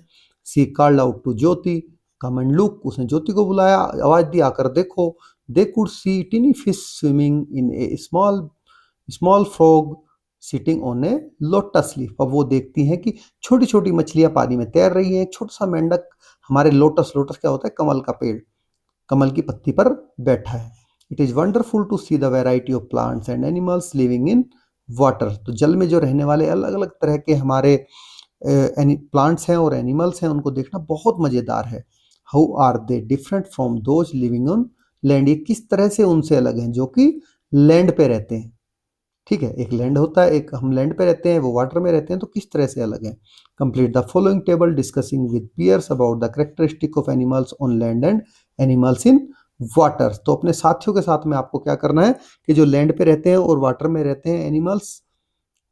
She called out to Jyoti, come and look. उसने ज्योति को बुलाया, आवाज दी आकर देखो। They could see tiny fish swimming in a small small frog sitting on a lotus leaf. अब वो देखती हैं कि छोटी छोटी मछलियां पानी में तैर रही हैं, एक छोटा सा मेंढक हमारे लोटस, लोटस क्या होता है? कमल का पेड़, कमल की पत्ती पर बैठा है। It is wonderful to see the variety of plants and animals living in water. तो जल में जो रहने वाले अलग अलग तरह के हमारे प्लांट्स हैं और एनिमल्स हैं, उनको देखना बहुत मजेदार है। How are they different from those living on land. ये किस तरह से उनसे अलग हैं जो कि लैंड पे रहते हैं। ठीक है, एक लैंड होता है, एक हम लैंड पे रहते हैं, वो वाटर में रहते हैं, तो किस तरह से अलग है। Complete the following table discussing with peers about the characteristic of animals on land and animals in water. तो अपने साथियों के साथ में आपको क्या करना है कि जो लैंड पे रहते हैं और वाटर में रहते हैं एनिमल्स,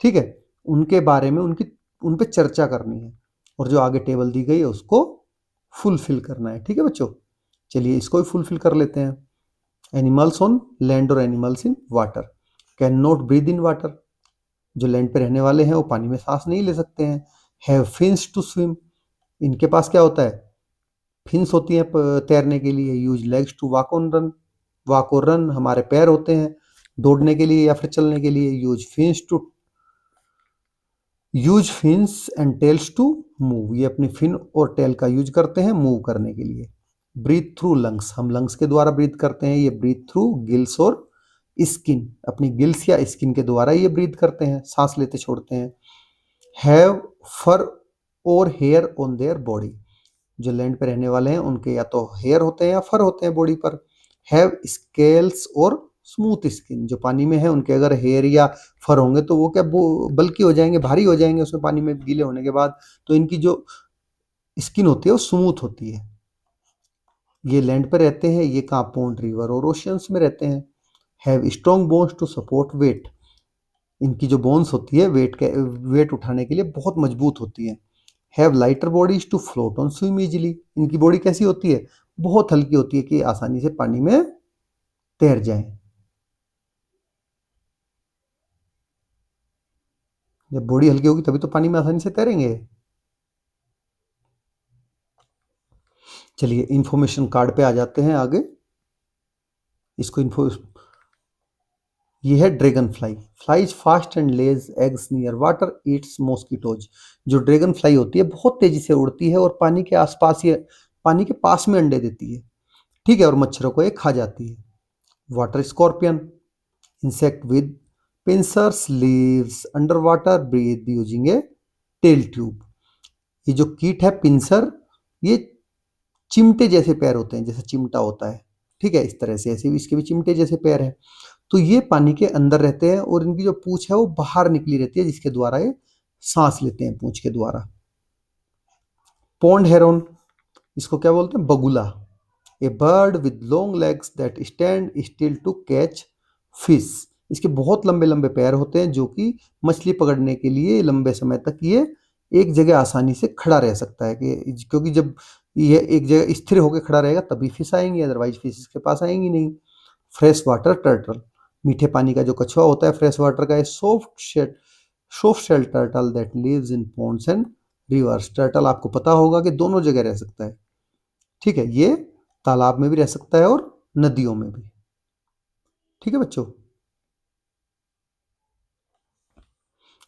ठीक है, उनके बारे में उन पे चर्चा करनी है और जो आगे टेबल दी गई है उसको फुलफिल करना है। ठीक है बच्चों, चलिए इसको भी फुलफिल कर लेते हैं। एनिमल्स ऑन लैंड और animals in water. Can not breathe in water. जो लैंड पे रहने वाले हैं वो पानी में सांस नहीं ले सकते हैं। Have fins to swim. इनके पास क्या होता है? फिन्स होती हैं तैरने के लिए। यूज लेग्स टू वॉक और रन हमारे पैर होते हैं दौड़ने के लिए या फिर चलने के लिए। Use fins and tails to move, ये अपनी फिन और टेल का यूज करते हैं मूव करने के लिए। ब्रीथ थ्रू लंग्स, हम लंग्स के द्वारा ब्रीथ करते हैं। ये ब्रीथ थ्रू गिल्स और स्किन, अपनी गिल्स या स्किन के द्वारा ये ब्रीथ करते हैं, सांस लेते छोड़ते हैं। हैव फर और हेयर ऑन देयर बॉडी, जो लैंड पे रहने वाले हैं उनके या तो हेयर होते हैं या फर होते हैं बॉडी पर। हैव स्केल्स और स्मूथ स्किन, जो पानी में है उनके अगर हेयर या फर होंगे तो वो क्या बल्कि हो जाएंगे, भारी हो जाएंगे उसमें पानी में गीले होने के बाद, तो इनकी जो स्किन होती है वो स्मूथ होती है। ये लैंड पर रहते हैं, ये कहाँ पॉन्ड रिवर और ओशियंस में रहते हैं। Have strong bones to support weight, इनकी जो बोन्स होती है वेट उठाने के लिए बहुत मजबूत होती है। Have lighter bodies to float on swim easily, इनकी बॉडी कैसी होती है, बहुत हल्की होती है कि आसानी से पानी में तैर जाएं। जब बॉडी हल्की होगी तभी तो पानी में आसानी से तैरेंगे। चलिए इंफॉर्मेशन कार्ड पे आ जाते हैं आगे। इसको इन्फो ये है dragon fly, flies fast and Lay's eggs near water, Yeats mosquitoes. जो ड्रैगन फ्लाई होती है बहुत तेजी से उड़ती है और पानी के आसपास ये पानी के पास में अंडे देती है, ठीक है, और मच्छरों को ये खा जाती है। Water scorpion, insect with pincers lives underwater, breathe using a tail tube। ये जो कीट है पिंसर, ये चिमटे जैसे पैर होते हैं, जैसे चिमटा होता है, ठीक है, इस तरह से, ऐसे भी इसके भी चिमटे जैसे पैर हैं। तो ये पानी के अंदर रहते हैं और इनकी जो पूंछ है वो बाहर निकली रहती है, जिसके द्वारा ये सांस लेते हैं पूंछ के द्वारा। पॉन्ड हेरोन, इसको क्या बोलते हैं, बगुला। A bird with long legs that stand still to catch fish, इसके बहुत लंबे लंबे पैर होते हैं जो कि मछली पकड़ने के लिए लंबे समय तक ये एक जगह आसानी से खड़ा रह सकता है, कि क्योंकि जब ये एक जगह स्थिर होकर खड़ा रहेगा तभी फिश आएंगी, अदरवाइज फिश इसके पास आएंगी नहीं। फ्रेश वाटर टर्टल, मीठे पानी का जो कछुआ होता है फ्रेश वाटर का, soft shell turtle that lives in ponds and rivers. Turtle आपको पता होगा कि दोनों जगह रह सकता है, ठीक है, ये तालाब में भी रह सकता है और नदियों में भी, ठीक है बच्चों।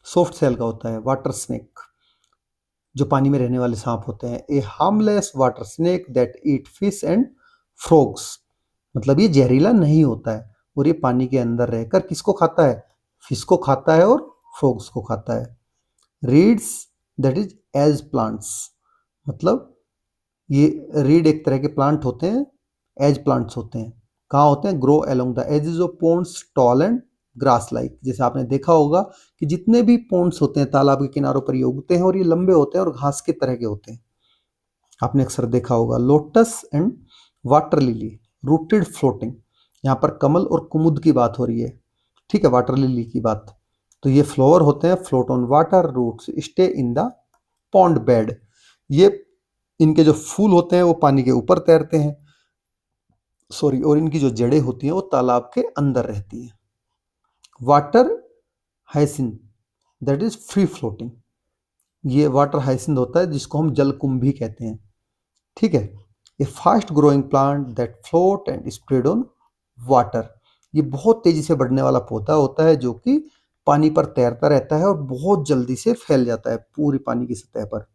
सॉफ्ट सेल का होता है वाटर स्नेक, जो पानी में रहने वाले सांप होते हैं। A harmless water snake that eat fish and frogs, मतलब ये जहरीला नहीं होता है और ये पानी के अंदर रहकर किसको खाता है, फिश को खाता है और फ्रॉग्स को खाता है। Reeds that is as plants, मतलब ये रीड एक तरह के प्लांट होते हैं, एज प्लांट्स होते हैं, कहाँ होते हैं, grow along the edges of ponds tall and grass like. जैसे आपने देखा होगा कि जितने भी पॉन्ड्स होते हैं तालाब के किनारों पर ये उगते हैं और ये लंबे होते हैं और घास के तरह के होते हैं, आपने अक्सर देखा होगा। Lotus and water lily, rooted floating, यहाँ पर कमल और कुमुद की बात हो रही है, ठीक है, वाटर लिली की बात। तो ये फ्लावर होते हैं, float on water, roots stay in the pond bed, ये इनके जो फूल होते हैं वो पानी के ऊपर तैरते हैं, सॉरी, और इनकी जो जड़ें होती हैं वो तालाब के अंदर रहती हैं। Water hyacinth that is free floating, ये वाटर हाइसिंथ होता है जिसको हम जलकुंभी कहते हैं, ठीक है। A fast growing plant that float and spread on water, ये बहुत तेजी से बढ़ने वाला पौधा होता है जो कि पानी पर तैरता रहता है और बहुत जल्दी से फैल जाता है पूरी पानी की सतह पर।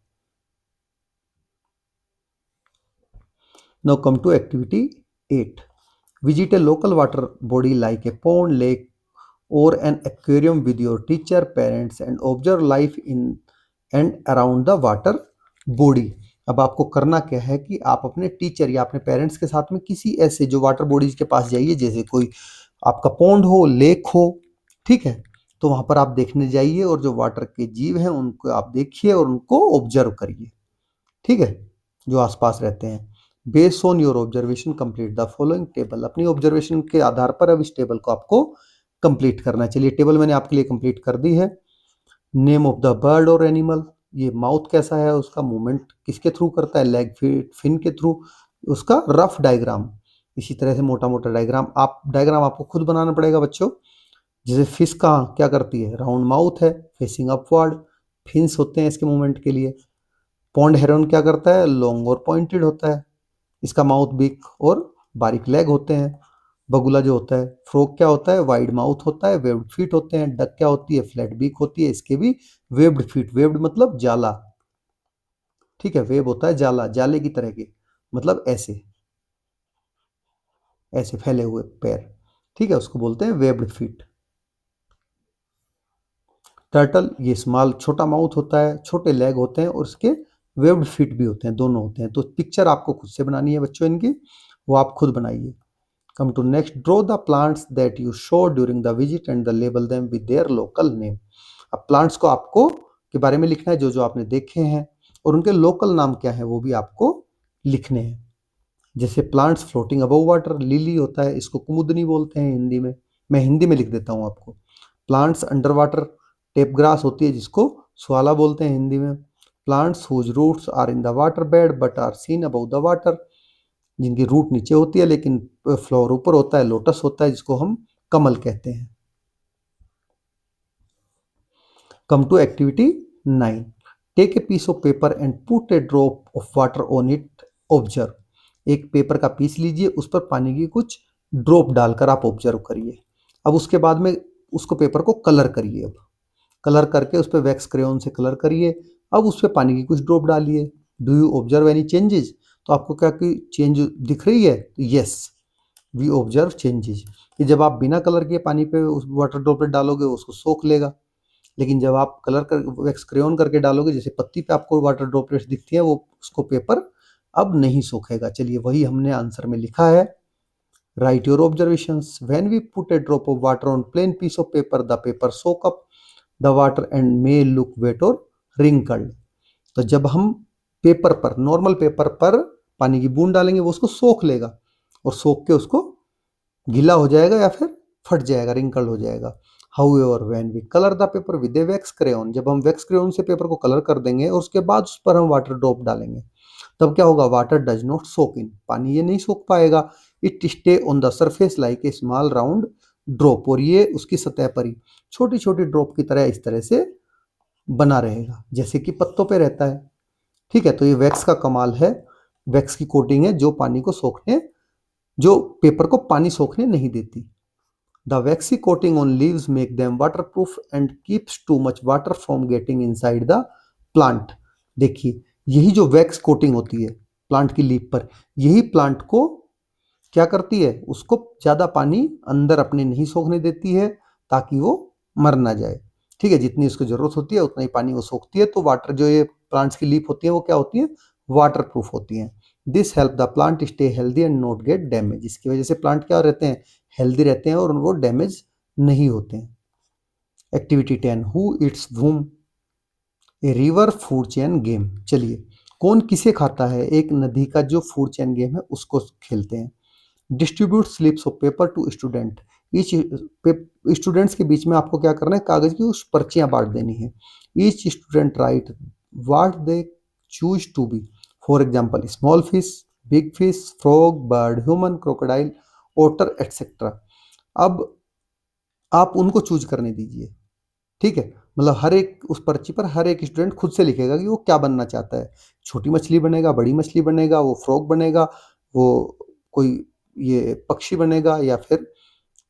Now come to activity 8. Visit a local water body like a pond, lake, or an aquarium with your teacher, parents, and observe life in and around the water body. अब आपको करना क्या है कि आप अपने टीचर या अपने पेरेंट्स के साथ में किसी ऐसे जो वाटर बॉडीज के पास जाइए, जैसे कोई आपका पॉन्ड हो, लेक हो, ठीक है, तो वहां पर आप देखने जाइए और जो वाटर के जीव हैं उनको आप देखिए और उनको ऑब्जर्व करिए, ठीक है, जो आसपास रहते हैं। Based on your observation complete the following table, अपनी ऑब्जर्वेशन के आधार पर अब इस टेबल को आपको कंप्लीट करना है। चलिए टेबल मैंने आपके लिए कंप्लीट कर दी है। नेम ऑफ द बर्ड और एनिमल, ये माउथ कैसा है, उसका मूवमेंट किसके थ्रू करता है, लेग फिन के थ्रू, उसका रफ डायग्राम, इसी तरह से मोटा मोटा डायग्राम आपको खुद बनाना पड़ेगा बच्चों। जैसे फिश का क्या करती है, राउंड माउथ है, फेसिंग अपवर्ड, फिन्स होते हैं इसके मूवमेंट के लिए। पॉन्ड हेरन क्या करता है, लॉन्ग और पॉइंटेड होता है, इसका माउथ बिग और बारीक लेग होते हैं। बगुला जो होता है, फ्रॉग क्या होता है, वाइड माउथ होता है, वेब्ड फीट होते हैं। डक क्या होती है, फ्लैट बीक होती है, इसके भी वेब्ड फीट। वेब्ड मतलब जाला, ठीक है, वेब होता है जाला, जाले की तरह के, मतलब ऐसे ऐसे फैले हुए पैर, ठीक है, उसको बोलते हैं वेब्ड फीट। टर्टल, ये स्मॉल, छोटा माउथ होता है, छोटे लेग होते हैं और उसके वेब्ड फीट भी होते हैं, दोनों होते हैं। तो पिक्चर आपको खुद से बनानी है बच्चों इनकी, वो आप खुद बनाइए। Come to next, draw the plants that you show during the visit and the label them with their local name. अब प्लांट्स को आपको के बारे में लिखना है, जो जो आपने देखे हैं, और उनके लोकल नाम क्या है वो भी आपको लिखने हैं। जैसे plants floating above water, lily होता है, इसको कुमुदनी बोलते हैं हिंदी में। मैं हिंदी में लिख देता हूँ आपको। Plants under water, tape grass होती है जिसको स्वाला बोलते हैं हिंदी में। Plants whose roots are in the water bed but are seen above the water, जिनकी रूट नीचे होती है लेकिन फ्लोर ऊपर होता है, लोटस होता है जिसको हम कमल कहते हैं। Come to activity 9, take a piece of paper and put a drop of water on it, observe. एक पेपर का पीस लीजिए, उस पर पानी की कुछ ड्रॉप डालकर आप ऑब्जर्व करिए। अब उसके बाद में उसको पेपर को कलर करिए। अब कलर करके उस पर वैक्स क्रेयॉन से कलर करिए। अब उस पर पानी की कुछ ड्रॉप डालिए। Do you observe any changes? तो आपको क्या कि चेंज दिख रही है? Yes, we observe changes. कि जब आप बिना कलर के पानी पे उस वाटर ड्रॉपलेट डालोगे उसको सोख लेगा, लेकिन जब आप कलर कर वैक्स क्रेयॉन करके डालोगे, जैसे पत्ती पे आपको वाटर ड्रॉपलेट्स दिखती है, वो उसको पेपर अब नहीं सोखेगा। चलिए वही हमने आंसर में लिखा है। Write your observations. When we put a drop of water on plain piece of paper the paper soak up the water and may look wet और रिंकल्ड। तो जब हम पेपर पर, नॉर्मल पेपर पर पानी की बूंद डालेंगे वो उसको सोख लेगा, और सोख के उसको गीला हो जाएगा या फिर फट जाएगा, रिंकल्ड हो जाएगा। However when we colour the paper with a wax crayon, जब हम वैक्स क्रेयॉन से पेपर को कलर कर देंगे और उसके बाद उस पर हम वाटर ड्रॉप डालेंगे, तब क्या होगा? वाटर डज नॉट सोक इन, पानी ये नहीं सोख पाएगा। It stay on the surface like a small round drop, और ये उसकी सतह पर ही छोटी छोटी ड्रॉप की तरह इस तरह से बना रहेगा जैसे कि पत्तों पे रहता है। ठीक है, तो ये वैक्स का कमाल है। वैक्स की कोटिंग है जो पानी को सोखने, जो पेपर को पानी सोखने नहीं देती। The vaccine coating on leaves make them waterproof and keeps too much water from getting inside the plant. देखिए, यही जो वैक्स कोटिंग होती है प्लांट की लीफ पर, यही प्लांट को क्या करती है? उसको ज्यादा पानी अंदर अपने नहीं सोखने देती है, ताकि वो मर ना जाए। ठीक है, जितनी उसको जरूरत होती है उतना ही पानी वो सोखती है। तो वाटर, जो ये प्लांट्स की लीफ होती है वो क्या होती है? वाटर प्रूफ होती है। This help the plant stay healthy and not gate damage. इसकी वजह से प्लांट क्या रहते हैं? हेल्दी रहते हैं और वो डैमेज नहीं होते हैं। Activity 10, who eats whom, a river food chain game. चलिए, कौन किसे खाता है, एक नदी का जो फूड चेन गेम है उसको खेलते हैं। Distribute slips of paper two student. Each students के बीच में आपको क्या करना है? कागज की कुछ पर्चियां बांट देनी है। Each student write what they choose to be, for example small fish, big fish, frog, bird, human, crocodile, otter etcetera. अब आप उनको चूज करने दीजिए। ठीक है, मतलब हर एक उस पर्ची पर हर एक स्टूडेंट खुद से लिखेगा कि वो क्या बनना चाहता है। छोटी मछली बनेगा, बड़ी मछली बनेगा, वो फ्रॉग बनेगा, वो कोई ये पक्षी बनेगा, या फिर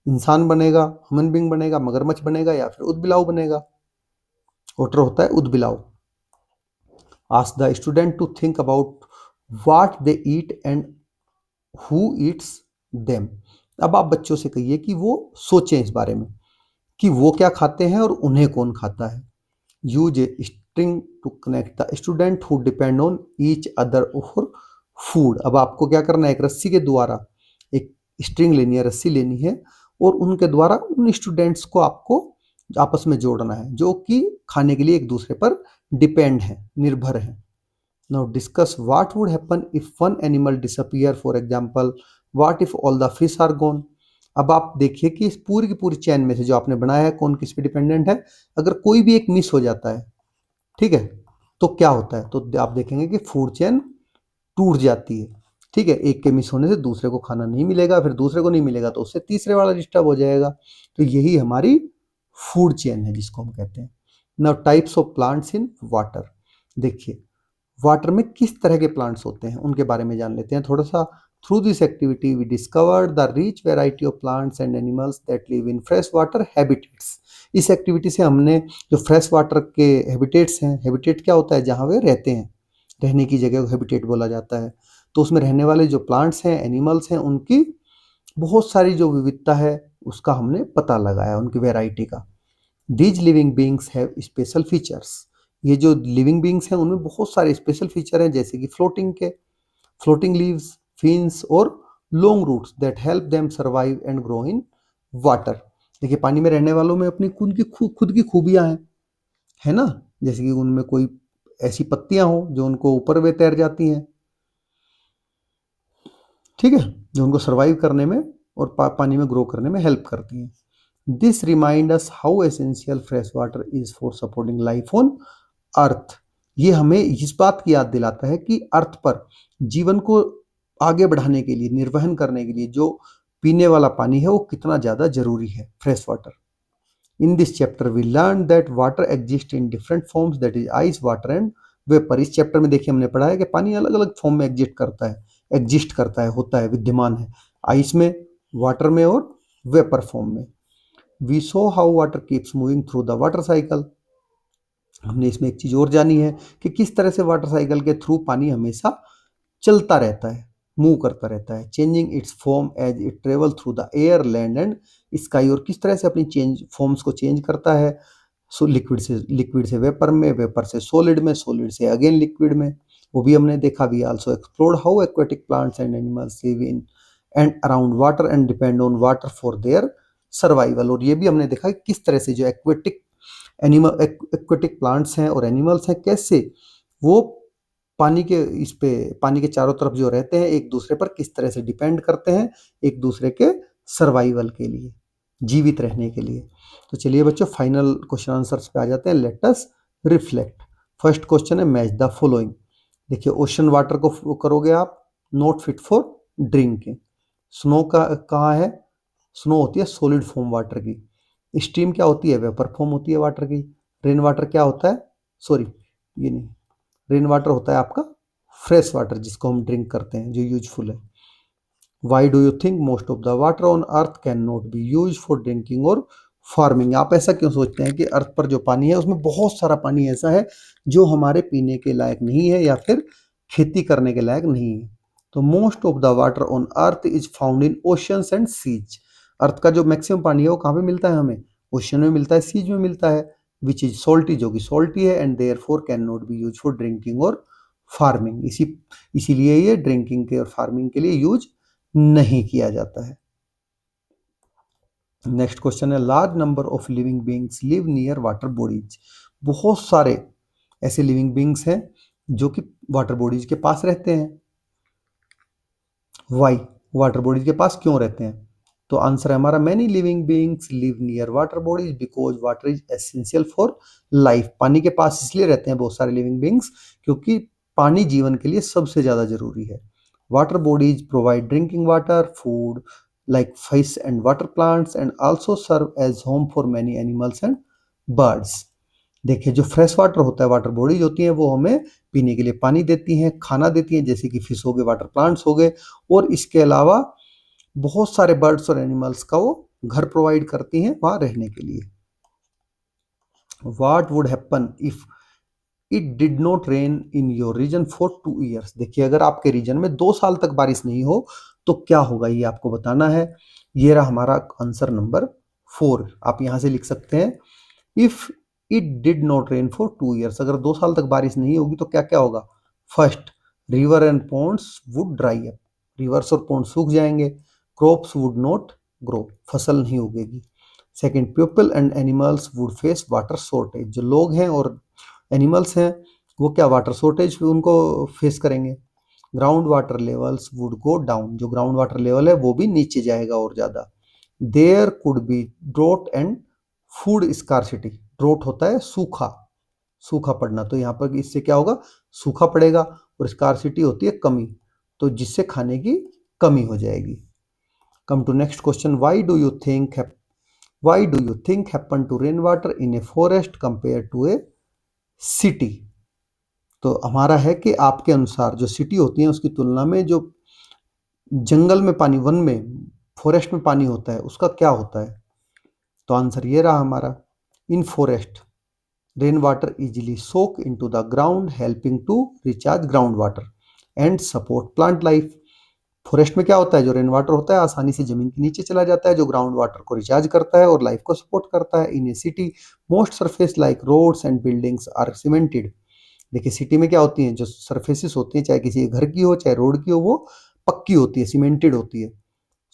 इंसान बनेगा, ह्यूमन बीइंग बनेगा, मगरमच्छ बनेगा, या फिर उदबिलाव बनेगा। ओटर होता है उदबिलाव। Ask the student to think about what they eat and who eats them. अब आप बच्चों से कहिए कि वो सोचें इस बारे में कि वो क्या खाते हैं और उन्हें कौन खाता है। Use a string to connect the student who depend on each other for food. अब आपको क्या करना है? एक रस्सी के द्वारा, एक स्ट्रिंग लेनी है, रस्सी लेनी है, और उनके द्वारा उन स्टूडेंट्स को आपको आपस में जोड़ना है जो कि खाने के लिए एक दूसरे पर डिपेंड है, निर्भर है। Now discuss what would happen if one animal disappear, for example what if all the fish are gone. अब आप देखिए कि इस पूरी की पूरी चैन में से जो आपने बनाया है कौन किस पे डिपेंडेंट है। अगर कोई भी एक मिस हो जाता है, ठीक है, तो क्या होता है? तो आप देखेंगे कि फूड चेन टूट जाती है। ठीक है, एक के मिस होने से दूसरे को खाना नहीं मिलेगा, फिर दूसरे को नहीं मिलेगा तो उससे तीसरे वाला डिस्टर्ब हो जाएगा। तो यही हमारी फूड चेन है जिसको हम कहते हैं। Now types of plants in water. देखिए, वाटर में किस तरह के प्लांट्स होते हैं उनके बारे में जान लेते हैं थोड़ा सा। Through this activity we discovered the rich variety of plants and animals that live in fresh water habitats. इस एक्टिविटी से हमने जो फ्रेश वाटर के हैबिटेट्स हैं, हैबिटेट क्या होता है, जहाँ वे रहते हैं, रहने की जगह को हैबिटेट बोला जाता है। तो उसमें रहने वाले जो प्लांट्स हैं, एनिमल्स हैं, उनकी बहुत सारी जो विविधता है उसका हमने पता लगाया, उनकी वेराइटी का। These living beings have special features. ये जो लिविंग बींग्स हैं उनमें बहुत सारे स्पेशल फीचर हैं, जैसे कि फ्लोटिंग लीव्स, फिन्स और long roots that help them survive and grow in water. देखिए पानी में रहने वालों में अपनी खुद की खूबियां हैं, है ना। जैसे कि उनमें कोई ऐसी पत्तियां हो जो उनको ऊपर वे तैर जाती हैं, ठीक है, जो उनको सर्वाइव करने में और पानी में ग्रो करने में हेल्प करती हैं। This remind us how essential fresh water is for supporting life on earth. ये हमें इस बात की याद दिलाता है कि अर्थ पर जीवन को आगे बढ़ाने के लिए, निर्वहन करने के लिए जो पीने वाला पानी है वो कितना ज़्यादा जरूरी है, fresh water. In this chapter we learn that water exist in different forms, that is ice, water and vapour. इस चैप्टर में देखिए हमने पढ़ा है कि पानी अलग अलग फॉर्म में एग्जिस्ट करता है, होता है, विद्यमान है, आइस में, वाटर में और वेपर फॉर्म में। We saw how water keeps moving through the water cycle. हमने इसमें एक चीज और जानी है कि किस तरह से वाटर साइकिल के थ्रू पानी हमेशा चलता रहता है, मूव करता रहता है, changing its form as it travel through the air, land and sky. और किस तरह से अपनी चेंज फॉर्म्स को चेंज करता है, सो लिक्विड से वेपर में, वेपर से सॉलिड में, सॉलिड से अगेन लिक्विड में। वो भी हमने देखा। भी also explored how aquatic plants and animals live in and around water and depend on water for their survival. और ये भी हमने देखा कि किस तरह से जो एक्वेटिक प्लांट्स हैं और एनिमल्स हैं, कैसे वो पानी के पानी के चारों तरफ जो रहते हैं एक दूसरे पर किस तरह से डिपेंड करते हैं, एक दूसरे के सर्वाइवल के लिए, जीवित रहने के लिए। तो चलिए बच्चों फाइनल क्वेश्चन आंसर्स पे आ जाते हैं। Let us reflect. First question है मैच द फॉलोइंग। देखिए ओशन वाटर को करोगे आप, not fit for drinking. Snow का कहाँ है, स्नो होती है सॉलिड फॉर्म वाटर की। स्टीम क्या होती है, वेपर फॉर्म होती है वाटर की। रेन वाटर क्या होता है, सॉरी ये नहीं, रेन वाटर होता है आपका फ्रेश वाटर जिसको हम ड्रिंक करते हैं, जो यूजफुल है। Why do you think most of the water on earth can not be use for drinking और फार्मिंग। आप ऐसा क्यों सोचते हैं कि अर्थ पर जो पानी है उसमें बहुत सारा पानी ऐसा है जो हमारे पीने के लायक नहीं है या फिर खेती करने के लायक नहीं है। तो most of the water on earth is found in oceans and seas. Earth का जो मैक्सिमम पानी है वो कहाँ पे मिलता है हमें, ओशन में मिलता है, सीज में मिलता है, विच इज सॉल्टी, जो कि सॉल्टी है, and therefore can not be use for drinking और फार्मिंग। इसीलिए ये ड्रिंकिंग के और फार्मिंग के लिए यूज नहीं किया जाता है। नेक्स्ट क्वेश्चन है large number of living beings live near water bodies. बहुत सारे ऐसे लिविंग बींग्स हैं जो कि वाटर बॉडीज के पास रहते हैं। वाई, वाटर बॉडीज के पास क्यों रहते हैं? तो आंसर है हमारा many living beings live near water bodies because water is essential for life. पानी के पास इसलिए रहते हैं बहुत सारे लिविंग बींग्स क्योंकि पानी जीवन के लिए सबसे ज्यादा जरूरी है। Water bodies provide drinking water, food like fish and water plants and also serve as home for many animals and birds। देखिए जो फ्रेश वाटर होता है, वाटर बॉडीज होती हैं, वो हमें पीने के लिए पानी देती हैं, खाना देती हैं, जैसे कि फिश हो गए, वाटर प्लांट्स हो गए, और इसके अलावा बहुत सारे बर्ड्स और एनिमल्स का वो घर प्रोवाइड करती हैं वहां रहने के लिए। What would happen if it did not rain in your region for 2 years। देखिए अगर आपके रीजन में 2 साल तक बारिश नहीं हो तो क्या होगा, ये आपको बताना है। ये रहा हमारा आंसर नंबर 4। आप यहां से लिख सकते हैं if it did not rain for 2 years। अगर 2 साल तक बारिश नहीं होगी तो क्या क्या होगा। First, river and ponds would dry up. Rivers और पॉन्ड सूख जाएंगे। क्रॉप्स वुड नॉट ग्रो, फसल नहीं उगेगी। Second, people and animals would face water shortage. जो लोग हैं और एनिमल्स हैं वो क्या वाटर शॉर्टेज उनको फेस करेंगे। Ground water levels would go down. जो ग्राउंड वाटर लेवल है वो भी नीचे जाएगा और ज्यादा। There could be drought and food scarcity. Drought होता है सूखा, सूखा पड़ना, तो यहाँ पर इससे क्या होगा, सूखा पड़ेगा। और स्कार्सिटी होती है कमी, तो जिससे खाने की कमी हो जाएगी। Come to next question, why do you think happen to rain water in a forest compare to a city. तो हमारा है कि आपके अनुसार जो सिटी होती है उसकी तुलना में जो जंगल में पानी, वन में, फॉरेस्ट में पानी होता है उसका क्या होता है? तो आंसर ये रहा हमारा, in forest rain water easily soak into the ground helping to recharge ground water and support plant life. Forest में क्या होता है, जो रेन वाटर होता है आसानी से जमीन के नीचे चला जाता है, जो ग्राउंड वाटर को रिचार्ज करता है और लाइफ को सपोर्ट करता है। In a city most surface like roads and buildings are cemented. देखिए सिटी में क्या होती हैं, जो सरफेसेस होती हैं, चाहे किसी घर की हो चाहे रोड की हो, वो पक्की होती है, सीमेंटेड होती है।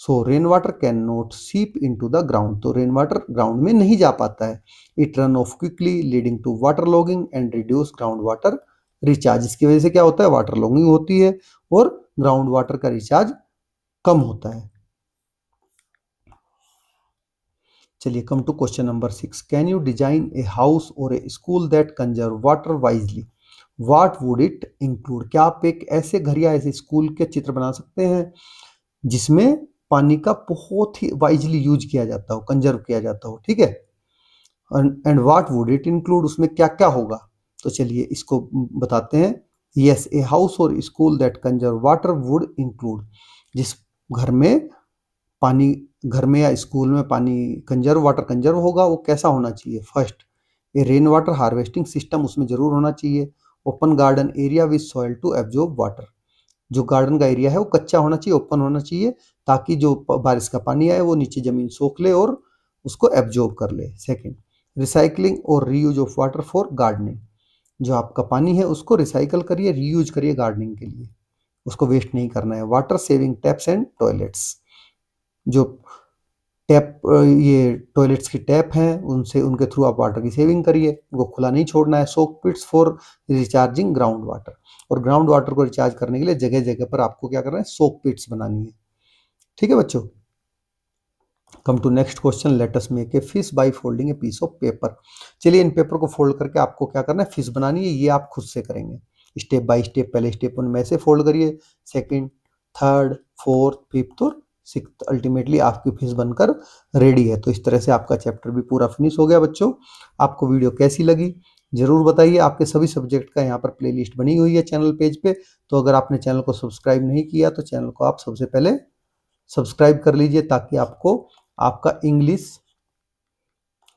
So rain water can not seep into the ground, तो रेन वाटर ग्राउंड में नहीं जा पाता है। It run off quickly leading to water logging and reduce ground water recharge. इसकी वजह से क्या होता है, वाटर लॉगिंग होती है और ग्राउंड वाटर का रिचार्ज कम होता है। चलिए come to question number 6। Can you design a house और a school that conserve water wisely, what would it include? क्या आप एक ऐसे घर या ऐसे स्कूल के चित्र बना सकते हैं जिसमें पानी का बहुत ही वाइजली यूज किया जाता हो, कंजर्व किया जाता हो, ठीक है। And what would it include, उसमें क्या क्या होगा? तो चलिए इसको बताते हैं। यस, ए हाउस और school that conserve water would include, जिस घर में पानी, घर में या स्कूल में पानी कंजर्व, वाटर कंजर्व होगा, वो कैसा होना चाहिए? First, a rain water harvesting system उसमें जरूर होना चाहिए। Open garden area with soil to absorb water, जो गार्डन का एरिया है वो कच्चा होना चाहिए, ओपन होना चाहिए, ताकि जो बारिश का पानी आए वो नीचे जमीन सोख ले और उसको एब्जॉर्ब कर ले। सेकंड, रिसाइकलिंग और reuse of water for gardening, जो आपका पानी है उसको रिसाइकल करिए, रीयूज करिए गार्डनिंग के लिए, उसको वेस्ट नहीं करना है। Water saving taps and toilets, जो टैप, ये टॉयलेट्स की टैप हैं उनसे, उनके थ्रू आप वाटर की सेविंग करिए, उनको खुला नहीं छोड़ना है। Soak पिट्स for recharging ground water, और ग्राउंड वाटर को रिचार्ज करने के लिए जगह जगह पर आपको क्या करना है, सोक पिट्स बनानी है। ठीक है बच्चों। Come to next question, let us make a fish by folding a piece of paper. चलिए इन पेपर को फोल्ड करके आपको क्या करना है, फिश बनानी है। ये आप खुद से करेंगे स्टेप बाय स्टेप। पहले स्टेप उनमें से फोल्ड करिए, सेकंड, थर्ड, फोर्थ, फिफ्थ और सिक्स्थ, अल्टीमेटली आपकी फिश बनकर रेडी है। तो इस तरह से आपका चैप्टर भी पूरा फिनिश हो गया बच्चों। आपको वीडियो कैसी लगी जरूर बताइए। आपके सभी सब्जेक्ट का यहाँ पर प्लेलिस्ट बनी हुई है चैनल पेज पे। तो अगर आपने चैनल को सब्सक्राइब नहीं किया तो चैनल को आप सबसे पहले सब्सक्राइब कर लीजिए, ताकि आपको आपका इंग्लिश,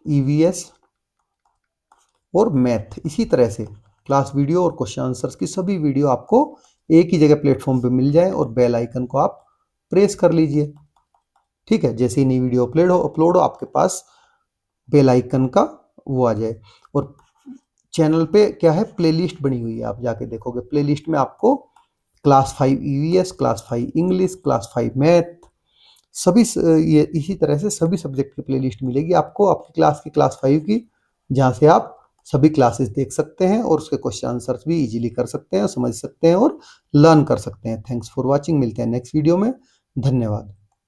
ईवीएस और मैथ इसी तरह से क्लास वीडियो और क्वेश्चन आंसर्स की सभी वीडियो आपको एक ही जगह प्लेटफॉर्म पे मिल जाए, और बेल आइकन को आप प्रेस कर लीजिए। ठीक है, जैसे ही नई वीडियो अपलोड हो आपके पास बेल आइकन का वो आ जाए। और चैनल पे क्या है, प्लेलिस्ट बनी हुई है, आप जाके देखोगे प्लेलिस्ट में आपको class 5 EVS, class 5 English, class 5 math, सभी ये इसी तरह से सभी सब्जेक्ट की प्लेलिस्ट मिलेगी आपको आपकी क्लास की, क्लास 5 की, जहाँ से आप सभी क्लासेस देख सकते हैं और उसके क्वेश्चन आंसर्स भी इजीली कर सकते हैं, समझ सकते हैं और लर्न कर सकते हैं। थैंक्स फॉर वॉचिंग, मिलते हैं नेक्स्ट वीडियो में। धन्यवाद।